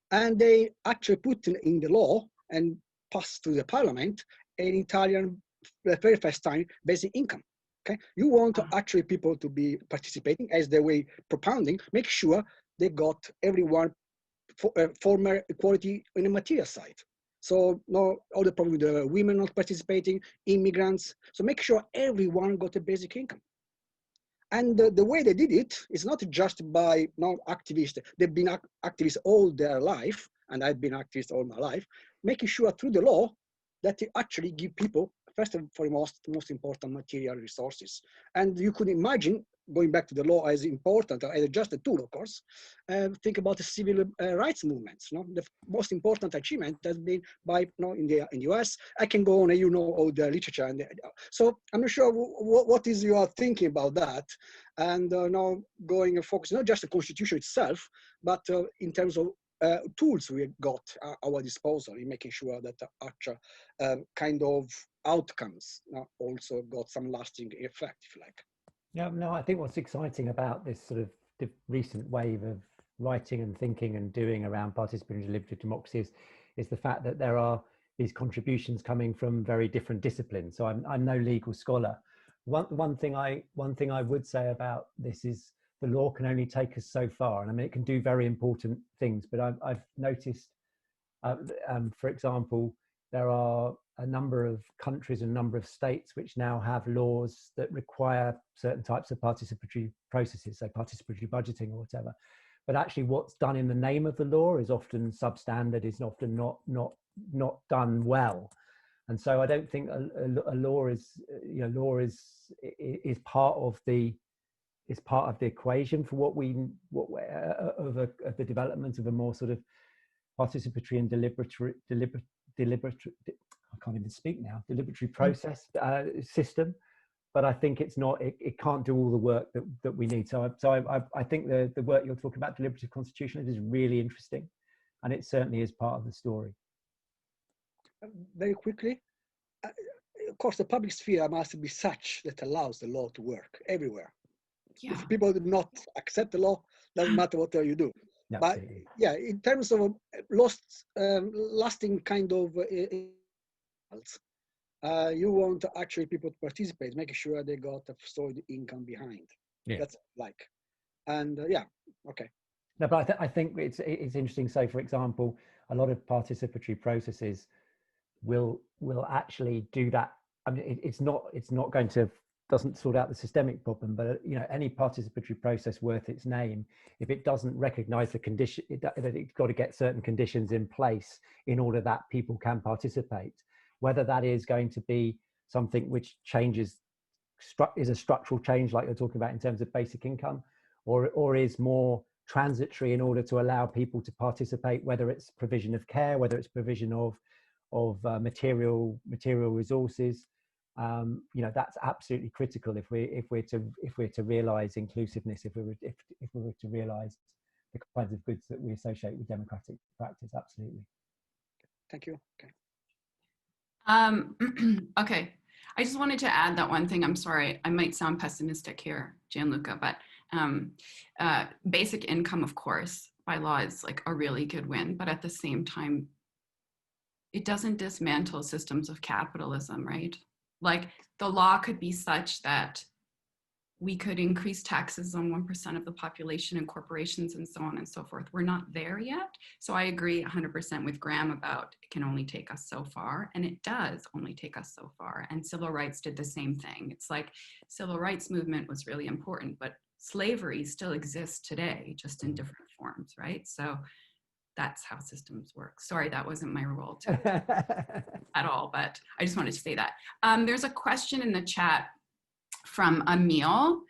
And they actually put in the law and passed through the parliament an Italian, the very first time, basic income. Okay, you want actually people to be participating as the way propounding, make sure they got everyone former equality in the material side. So no, all the problem with the women not participating, immigrants. So make sure everyone got a basic income. And the way they did it is not just by activists. They've been activists all their life, and I've been activist all my life, making sure through the law that they actually give people, first and foremost, the most important material resources. And you could imagine, going back to the law as important, as just a tool, of course, think about the civil rights movements. The most important achievement has been by, in the US. I can go on, all the literature. And so I'm not sure what is your thinking about that. And now going and focus, not just the Constitution itself, but in terms of tools we got at our disposal in making sure that the actual kind of outcomes also got some lasting effect, if you like. Yeah, no, I think what's exciting about this sort of recent wave of writing and thinking and doing around participatory and deliberative democracy is the fact that there are these contributions coming from very different disciplines. So I'm no legal scholar. One thing I would say about this is the law can only take us so far, and I mean it can do very important things. But I've noticed, for example, there are a number of countries and a number of states which now have laws that require certain types of participatory processes, so participatory budgeting or whatever. But actually, what's done in the name of the law is often substandard, is often not done well. And so I don't think a law is, you know, law is part of the equation for what of the development of a more sort of participatory and deliberatory I can't even speak now, deliberatory process system. But I think it's not, it can't do all the work that we need. So I think the work you're talking about, deliberative constitutionalism, is really interesting, and it certainly is part of the story. Very quickly, of course, the public sphere must be such that allows the law to work everywhere. Yeah. If people do not accept the law, doesn't matter what you do. Absolutely. But yeah, in terms of lasting kind of you want actually people to participate, making sure they got a solid income behind. Yeah. That's like, and yeah, okay. No, but I think it's interesting. So, for example, a lot of participatory processes will actually do that. I mean, it's not going to, doesn't sort out the systemic problem, but you know, any participatory process worth its name, if it doesn't recognize the condition that it's got to get certain conditions in place in order that people can participate, whether that is going to be something which changes, is a structural change like you're talking about in terms of basic income, or is more transitory in order to allow people to participate, whether it's provision of care, whether it's provision of material resources. You know, that's absolutely critical if we're to realize inclusiveness, if we were to realize the kinds of goods that we associate with democratic practice. Absolutely. Thank you. Okay. Okay, I just wanted to add that one thing. I'm sorry, I might sound pessimistic here, Gianluca, but basic income, of course, by law is like a really good win, but at the same time, it doesn't dismantle systems of capitalism, right? Like the law could be such that we could increase taxes on 1% of the population and corporations and so on and so forth. We're not there yet. So I agree 100% with Graham about it can only take us so far, and it does only take us so far. And civil rights did the same thing. It's like civil rights movement was really important, but slavery still exists today, just in different forms, right? So that's how systems work. Sorry, that wasn't my role at all, but I just wanted to say that. There's a question in the chat from Emil.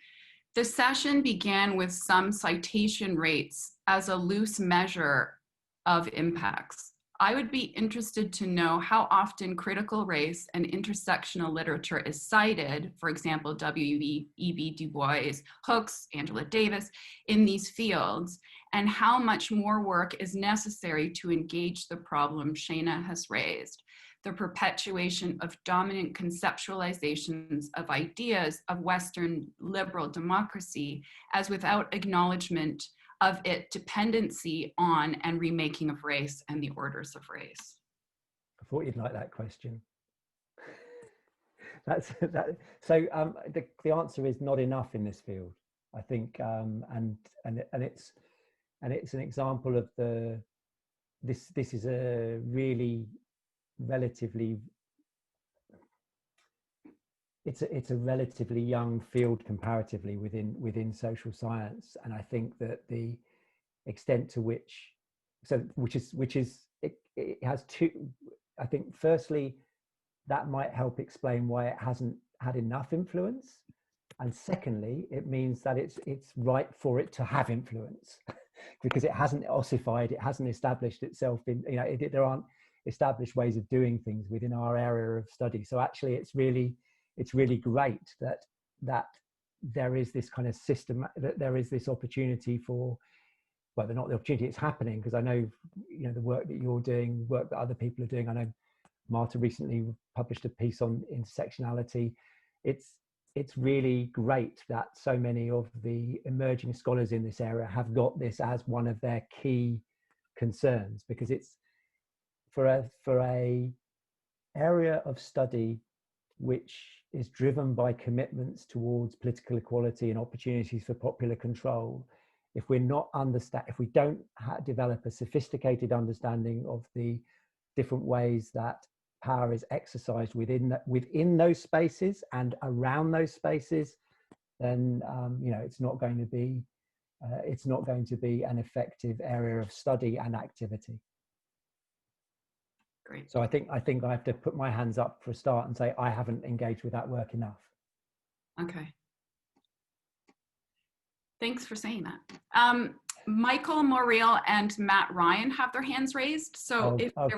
The session began with some citation rates as a loose measure of impacts. I would be interested to know how often critical race and intersectional literature is cited, for example, W.E.B. Du Bois, Hooks, Angela Davis, in these fields, and how much more work is necessary to engage the problem Shana has raised, the perpetuation of dominant conceptualizations of ideas of Western liberal democracy as without acknowledgement of its dependency on and remaking of race and the orders of race. I thought you'd like that question. That's that. So the answer is not enough in this field, I think, and it's an example of this is a really relatively, it's a relatively young field comparatively within social science, and I think that the extent to which it has two, I think firstly that might help explain why it hasn't had enough influence, and secondly it means that it's right for it to have influence because it hasn't ossified, it hasn't established itself in, you know, there aren't established ways of doing things within our area of study. So actually it's really great that there is this kind of system, that there is this opportunity for, well, not the opportunity, it's happening, because I know, you know, the work that you're doing, work that other people are doing. I know Marta recently published a piece on intersectionality. It's it's really great that so many of the emerging scholars in this area have got this as one of their key concerns, because it's for a area of study which is driven by commitments towards political equality and opportunities for popular control. If we don't develop a sophisticated understanding of the different ways that power is exercised within those spaces and around those spaces, then it's not going to be an effective area of study and activity. Great. So I think I have to put my hands up for a start and say I haven't engaged with that work enough. Okay. Thanks for saying that. Michael Morreal and Matt Ryan have their hands raised. So don't ask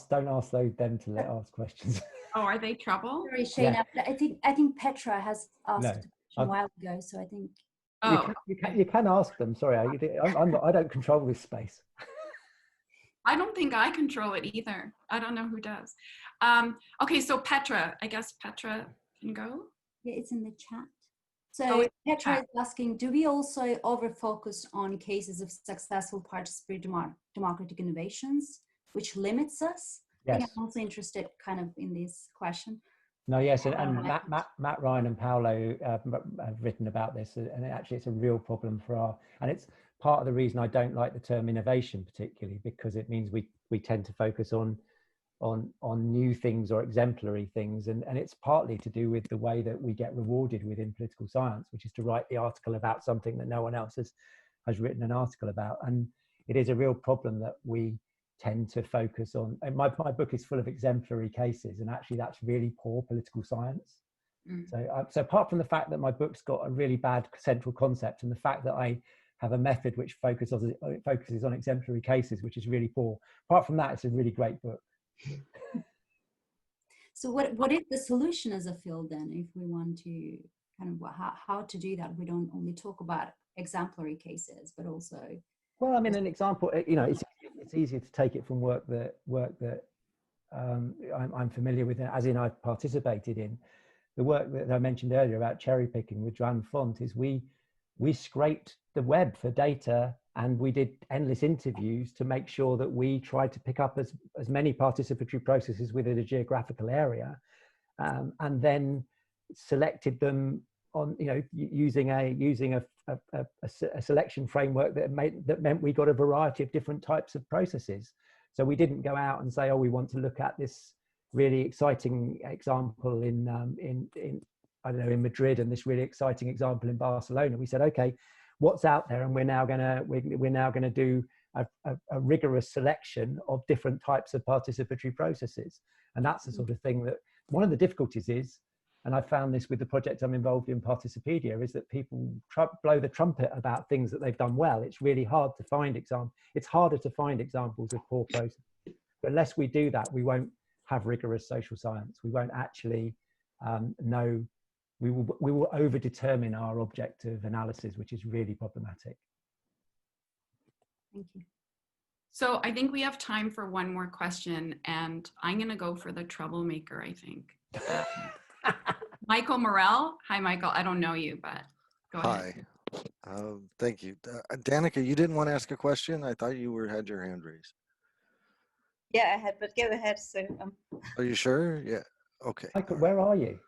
them to ask questions. Oh, are they trouble? Sorry, Shana. Yeah. I think Petra has asked a question a while ago, so I think. Oh, you can ask them. Sorry, I don't control this space. I don't think I control it either. I don't know who does. Okay, so Petra, I guess Petra can go. Yeah, it's in the chat. So Petra is asking, do we also over-focus on cases of successful participatory democratic innovations, which limits us? Yes. I think I'm also interested kind of in this question. No, yes, and Matt Ryan and Paolo have written about this, and actually it's a real problem and it's part of the reason I don't like the term innovation particularly, because it means we tend to focus on new things or exemplary things, and it's partly to do with the way that we get rewarded within political science, which is to write the article about something that no one else has written an article about. And it is a real problem that we tend to focus on, and my book is full of exemplary cases, and actually that's really poor political science. So apart from the fact that my book's got a really bad central concept, and the fact that I have a method which focuses on exemplary cases, which is really poor, apart from that, it's a really great book. So what is the solution as a field then, if we want to kind of how to do that? We don't only talk about exemplary cases, but also. Well, I mean, an example, it's easier to take it from work that I'm familiar with, as in I've participated in. The work that I mentioned earlier about cherry picking with Joanne Font is we scraped the web for data, and we did endless interviews to make sure that we tried to pick up as many participatory processes within a geographical area, and then selected them on, using a selection framework that meant we got a variety of different types of processes. So we didn't go out and say, oh, we want to look at this really exciting example in I don't know, in Madrid, and this really exciting example in Barcelona. We said, okay, what's out there, and we're now gonna do a rigorous selection of different types of participatory processes. And that's the sort of thing that one of the difficulties is, and I found this with the project I'm involved in, Participedia, is that people blow the trumpet about things that they've done well. It's really hard to find it's harder to find examples of poor process. But unless we do that, we won't have rigorous social science. We won't actually know. We will over-determine our objective analysis, which is really problematic. Thank you. So I think we have time for one more question, and I'm going to go for the troublemaker, I think. Michael Morrell. Hi, Michael. I don't know you, but go ahead. Hi. Thank you. Danica, you didn't want to ask a question? I thought you had your hand raised. Yeah, I had, but go ahead. So, Are you sure? Yeah. Okay. Michael, where are you?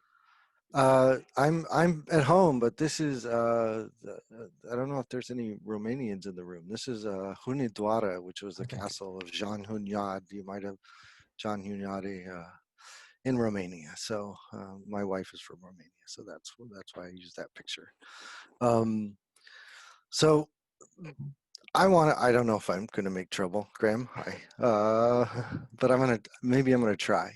I'm at home, but this is I don't know if there's any Romanians in the room. This is Hunedoara, which was the castle of Jean Hunyad. You might have John Hunyad in Romania. So my wife is from Romania, so that's why I use that picture. So I don't know if I'm going to make trouble, Graham. But maybe I'm gonna try.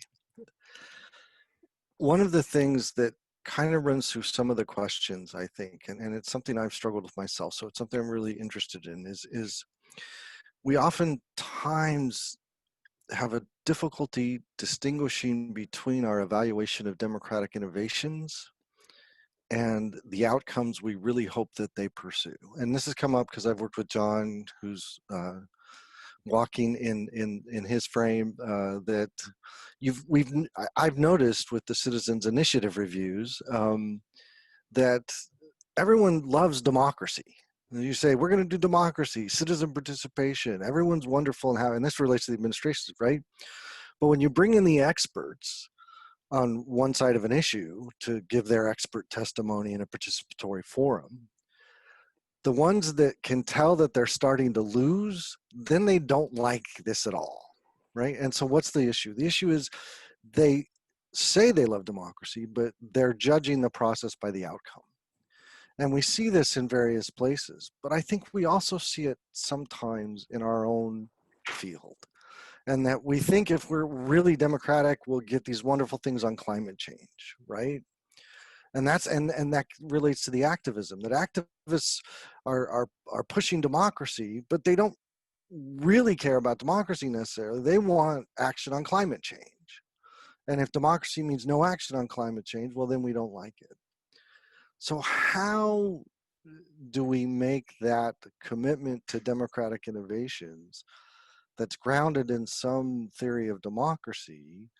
One of the things that kind of runs through some of the questions, I think, and it's something I've struggled with myself, so it's something I'm really interested in, is we oftentimes have a difficulty distinguishing between our evaluation of democratic innovations and the outcomes we really hope that they pursue. And this has come up because I've worked with John, who's walking in his frame, that I've noticed with the Citizens Initiative reviews, that everyone loves democracy. You say, we're going to do democracy, citizen participation, everyone's wonderful and this relates to the administration, right? But when you bring in the experts on one side of an issue to give their expert testimony in a participatory forum, the ones that can tell that they're starting to lose, then they don't like this at all, right? And so what's the issue? The issue is they say they love democracy, but they're judging the process by the outcome. And we see this in various places, but I think we also see it sometimes in our own field. And that we think if we're really democratic, we'll get these wonderful things on climate change, right? And that's and that relates to the activism, that activists are pushing democracy, but they don't really care about democracy necessarily. They want action on climate change. And if democracy means no action on climate change, well, then we don't like it. So how do we make that commitment to democratic innovations that's grounded in some theory of democracy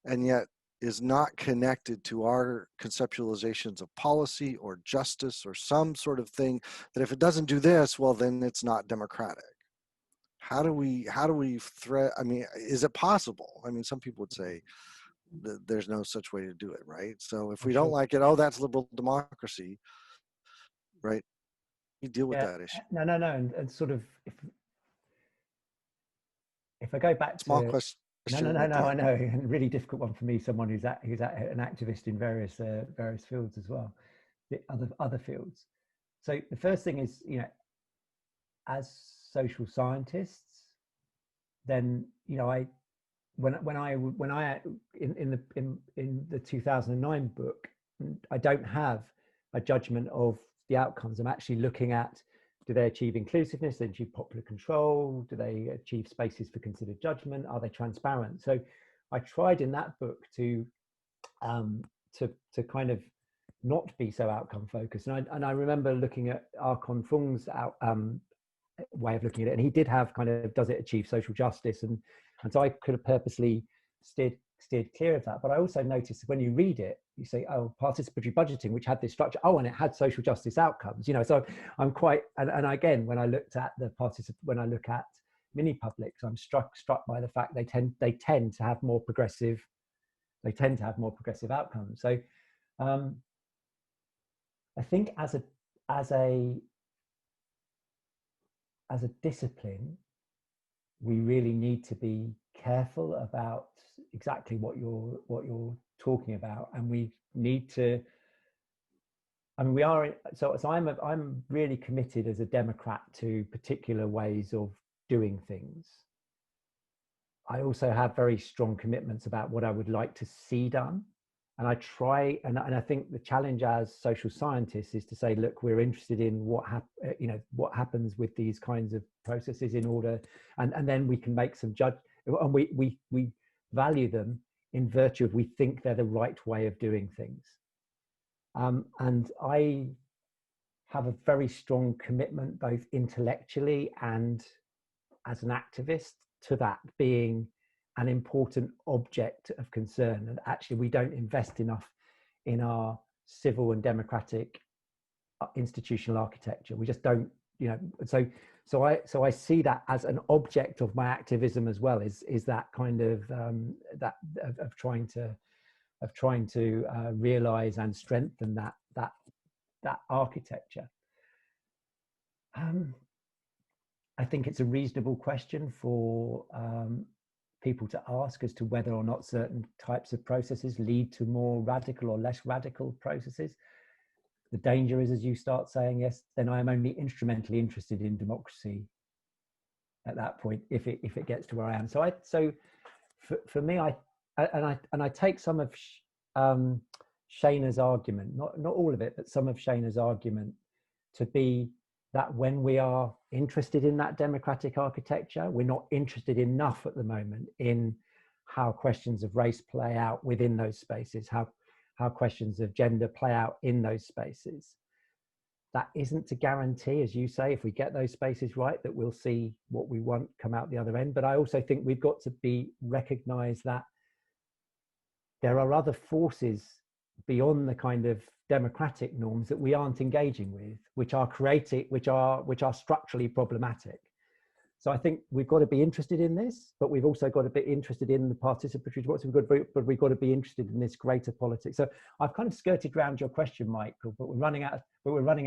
and yet is not connected to our conceptualizations of policy or justice or some sort of thing that if it doesn't do this, well, then it's not democratic? How do we I mean, is it possible? I mean, some people would say that there's no such way to do it, right? So if we don't like it, oh, that's liberal democracy, right? You deal with that issue. No, and sort of, if I go back Small to question. no, I know, and a really difficult one for me, someone who's an activist in various fields as well, the other fields. So the first thing is, you know, as social scientists, then, you know, when I in the 2009 book, I don't have a judgment of the outcomes. I'm actually looking at, do they achieve inclusiveness? Do they achieve popular control? Do they achieve spaces for considered judgment? Are they transparent? So I tried in that book to kind of not be so outcome focused. And I remember looking at Arkon Fung's way of looking at it, and he did have kind of, does it achieve social justice? And so I could have purposely steered clear of that. But I also noticed when you read it, you say, oh, participatory budgeting, which had this structure, oh, and it had social justice outcomes, you know. So I'm quite, and again, when I looked at when I look at mini publics, I'm struck by the fact they tend to have more progressive outcomes. So I think as a discipline, we really need to be careful about exactly what you're talking about, and we need to. I mean, I'm really committed as a Democrat to particular ways of doing things. I also have very strong commitments about what I would like to see done, and I try. And I think the challenge as social scientists is to say, look, we're interested in what happens with these kinds of processes in order, and then we can make some and we value them in virtue of we think they're the right way of doing things. And I have a very strong commitment, both intellectually and as an activist, to that being an important object of concern. And actually, we don't invest enough in our civil and democratic institutional architecture. We just don't, you know. So I see that as an object of my activism as well. Is that kind of of trying to realize and strengthen that architecture. I think it's a reasonable question for people to ask as to whether or not certain types of processes lead to more radical or less radical processes. The danger is, as you start saying, yes, then I am only instrumentally interested in democracy at that point, if it gets to where I am. So for me, I take some of Shana's argument, not all of it, but some of Shana's argument to be that when we are interested in that democratic architecture, we're not interested enough at the moment in how questions of race play out within those spaces, how questions of gender play out in those spaces. that isn't to guarantee, as you say, if we get those spaces right, that we'll see what we want come out the other end. But I also think we've got to recognize that there are other forces beyond the kind of democratic norms that we aren't engaging with, which are structurally problematic. So I think we've got to be interested in this, but we've also got to be interested in the participatory response. But we've got to be interested in this greater politics. So I've kind of skirted around your question, Michael, but we're running out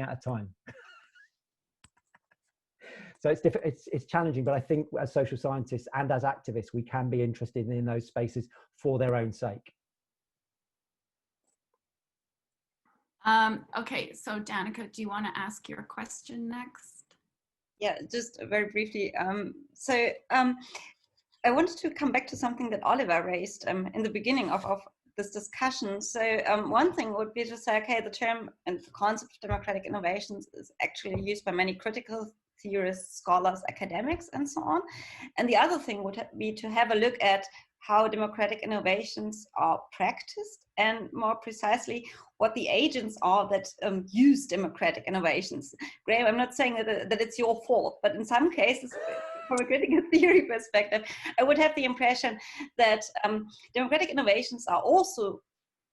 of time. So it's different. It's challenging, but I think as social scientists and as activists, we can be interested in those spaces for their own sake. Okay, so Danica, do you want to ask your question next? Yeah, just very briefly. I wanted to come back to something that Oliver raised in the beginning of this discussion. So one thing would be to say, okay, the term and the concept of democratic innovations is actually used by many critical theorists, scholars, academics, and so on. And the other thing would be to have a look at how democratic innovations are practiced, and more precisely, what the agents are that use democratic innovations. Graham, I'm not saying that it's your fault, but in some cases, from a critical theory perspective, I would have the impression that democratic innovations are also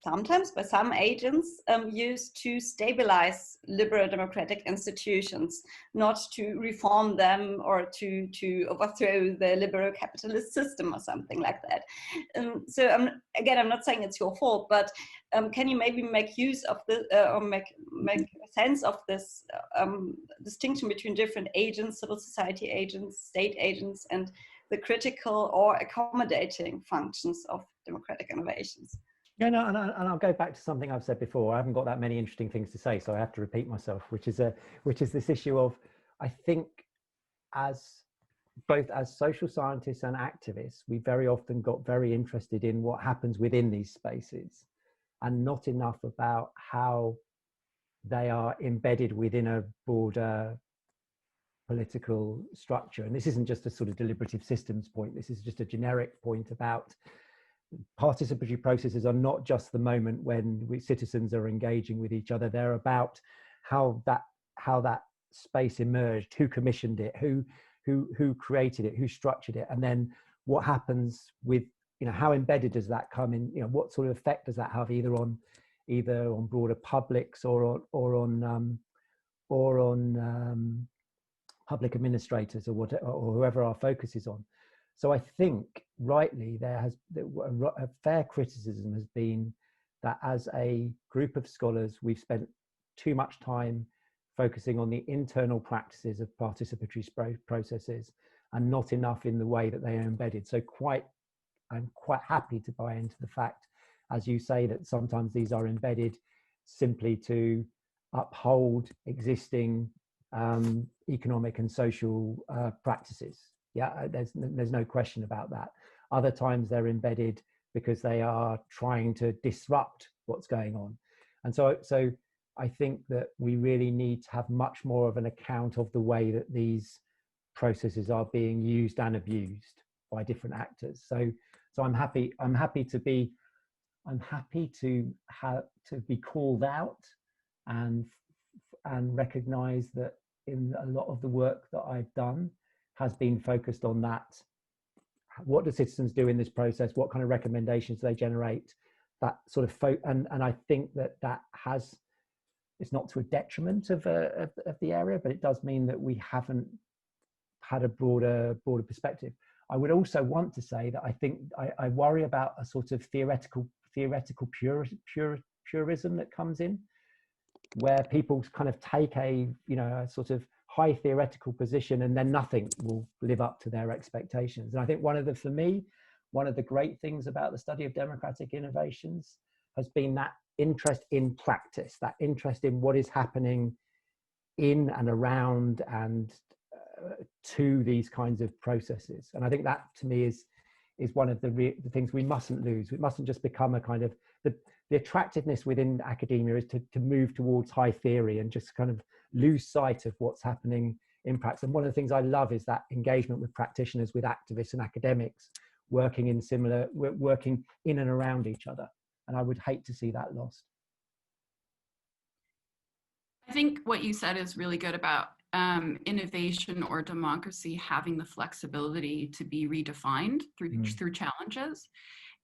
sometimes by some agents used to stabilize liberal democratic institutions, not to reform them or to overthrow the liberal capitalist system or something like that. So again, I'm not saying it's your fault, but can you maybe make use of the or make sense of this distinction between different agents, civil society agents, state agents, and the critical or accommodating functions of democratic innovations? Yeah, no, and I'll go back to something I've said before. I haven't got that many interesting things to say, so I have to repeat myself, which is this issue of, I think, both as social scientists and activists, we very often got very interested in what happens within these spaces, and not enough about how they are embedded within a broader political structure. And this isn't just a sort of deliberative systems point. This is just a generic point about participatory processes are not just the moment when citizens are engaging with each other. They're about how that space emerged, who commissioned it, who created it, who structured it, and then what happens with, how embedded does that come in? What sort of effect does that have either on broader publics or on public administrators or whoever our focus is on. So I think rightly a fair criticism has been that as a group of scholars, we've spent too much time focusing on the internal practices of participatory processes and not enough in the way that they are embedded. So I'm quite happy to buy into the fact, as you say, that sometimes these are embedded simply to uphold existing economic and social practices. Yeah, there's no question about that. Other times they're embedded because they are trying to disrupt what's going on. And so I think that we really need to have much more of an account of the way that these processes are being used and abused by different actors. So I'm happy to be called out and recognize that in a lot of the work that I've done has been focused on that. What do citizens do in this process? What kind of recommendations do they generate? That sort of and I think that it's not to a detriment of the area, but it does mean that we haven't had a broader perspective. I would also want to say that I think I worry about a sort of theoretical purism that comes in, where people kind of take a sort of high theoretical position and then nothing will live up to their expectations. And I think one of the great things about the study of democratic innovations has been that interest in practice, that interest in what is happening in and around and to these kinds of processes. And I think that to me is one of the things we mustn't lose. It mustn't just become a kind of the attractiveness within academia is to move towards high theory and just kind of lose sight of what's happening in practice. And one of the things I love is that engagement with practitioners, with activists and academics working in and around each other. And I would hate to see that lost. I think what you said is really good about innovation or democracy having the flexibility to be redefined through challenges.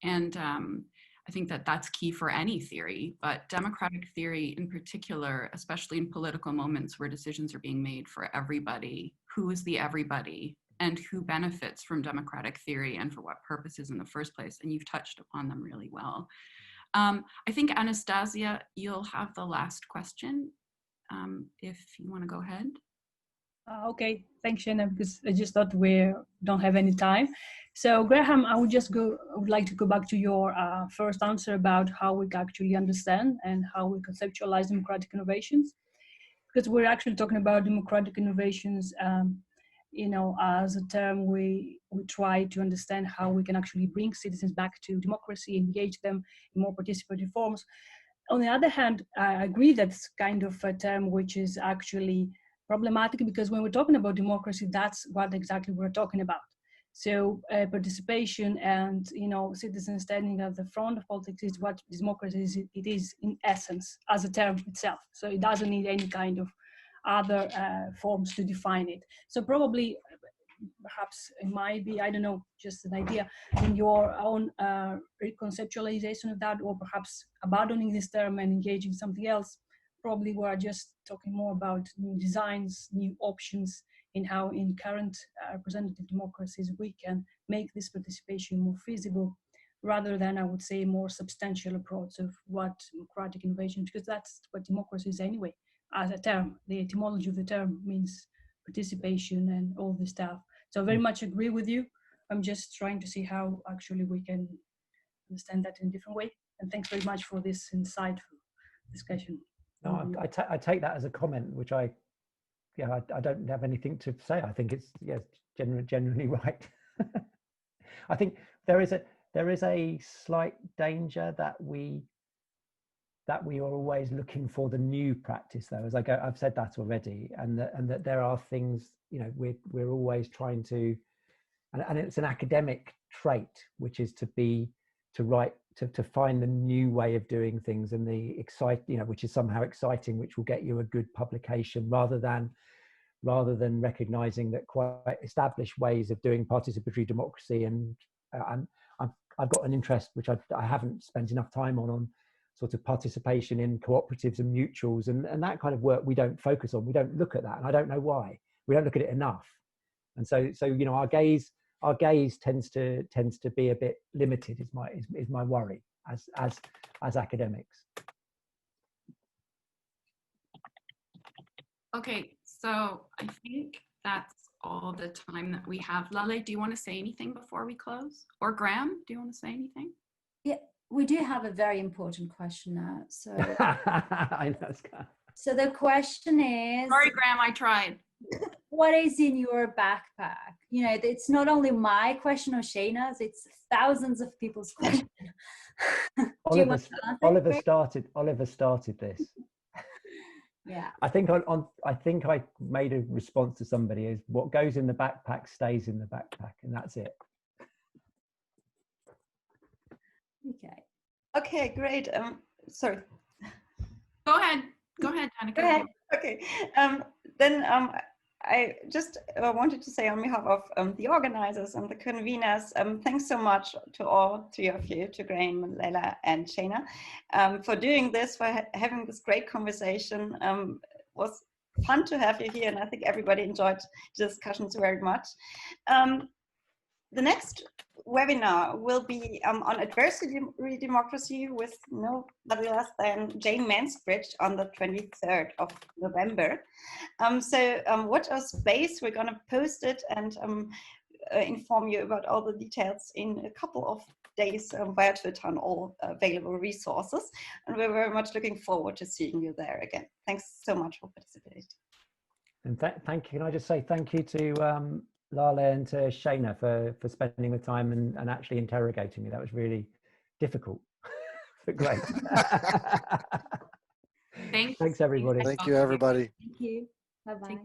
And I think that that's key for any theory, but democratic theory in particular, especially in political moments where decisions are being made for everybody, who is the everybody and who benefits from democratic theory and for what purposes in the first place. And you've touched upon them really well. I think Anastasia, you'll have the last question if you want to go ahead. Okay, thanks, Shana, because I just thought we don't have any time. So Graham, I would like to go back to your first answer about how we actually understand and how we conceptualize democratic innovations, because we're actually talking about democratic innovations, you know, as a term we try to understand how we can actually bring citizens back to democracy, engage them in more participatory forms. On the other hand, I agree that's kind of a term which is actually problematic, because when we're talking about democracy, that's what exactly we're talking about. So participation and, you know, citizens standing at the front of politics is what democracy is. It is in essence as a term itself. So it doesn't need any kind of other forms to define it. So probably, perhaps it might be, I don't know, just an idea in your own reconceptualization of that, or perhaps abandoning this term and engaging something else. Probably we're just talking more about new designs, new options in how in current representative democracies we can make this participation more feasible, rather than, I would say, a more substantial approach of what democratic innovation, because that's what democracy is anyway, as a term. The etymology of the term means participation and all this stuff. So I very much agree with you. I'm just trying to see how actually we can understand that in a different way. And thanks very much for this insightful discussion. No, I take that as a comment, which I don't have anything to say. I think it's generally right. I think there is a slight danger that we are always looking for the new practice, though. As I've said that already, and that there are things, you know, we're always trying to, and it's an academic trait, which is to find the new way of doing things and which is somehow exciting, which will get you a good publication, rather than recognizing that quite established ways of doing participatory democracy, and I've got an interest which I haven't spent enough time on sort of participation in cooperatives and mutuals and that kind of work. We don't focus on, we don't look at that, and I don't know why. We don't look at it enough, and so you know, our gaze tends to be a bit limited, is my worry as academics. Okay, so I think that's all the time that we have. Lala, do you want to say anything before we close? Or Graham, do you want to say anything? Yeah, we do have a very important question now. So, I know. So the question is... Sorry, Graham, I tried. What is in your backpack? You know, it's not only my question or Shana's, it's thousands of people's question. Oliver started this. Yeah. I think I made a response to somebody is what goes in the backpack stays in the backpack, and that's it. Okay. Okay, great. Sorry. Go ahead, Danica. Go ahead. Okay. Then I just wanted to say on behalf of the organizers and the conveners, thanks so much to all three of you, to Graham, Lala, and Shana, for doing this, for having this great conversation. It was fun to have you here, and I think everybody enjoyed the discussions very much. The next webinar will be on adversary democracy with nobody less than Jane Mansbridge on the 23rd of November. So watch our space. We're going to post it and inform you about all the details in a couple of days via Twitter and all available resources. And we're very much looking forward to seeing you there again. Thanks so much for participating. And thank you. Can I just say thank you to Lala and to Shana for spending the time and actually interrogating me. That was really difficult, but great. Thanks. Thanks, everybody. Thank you, everybody. Thank you. Bye-bye.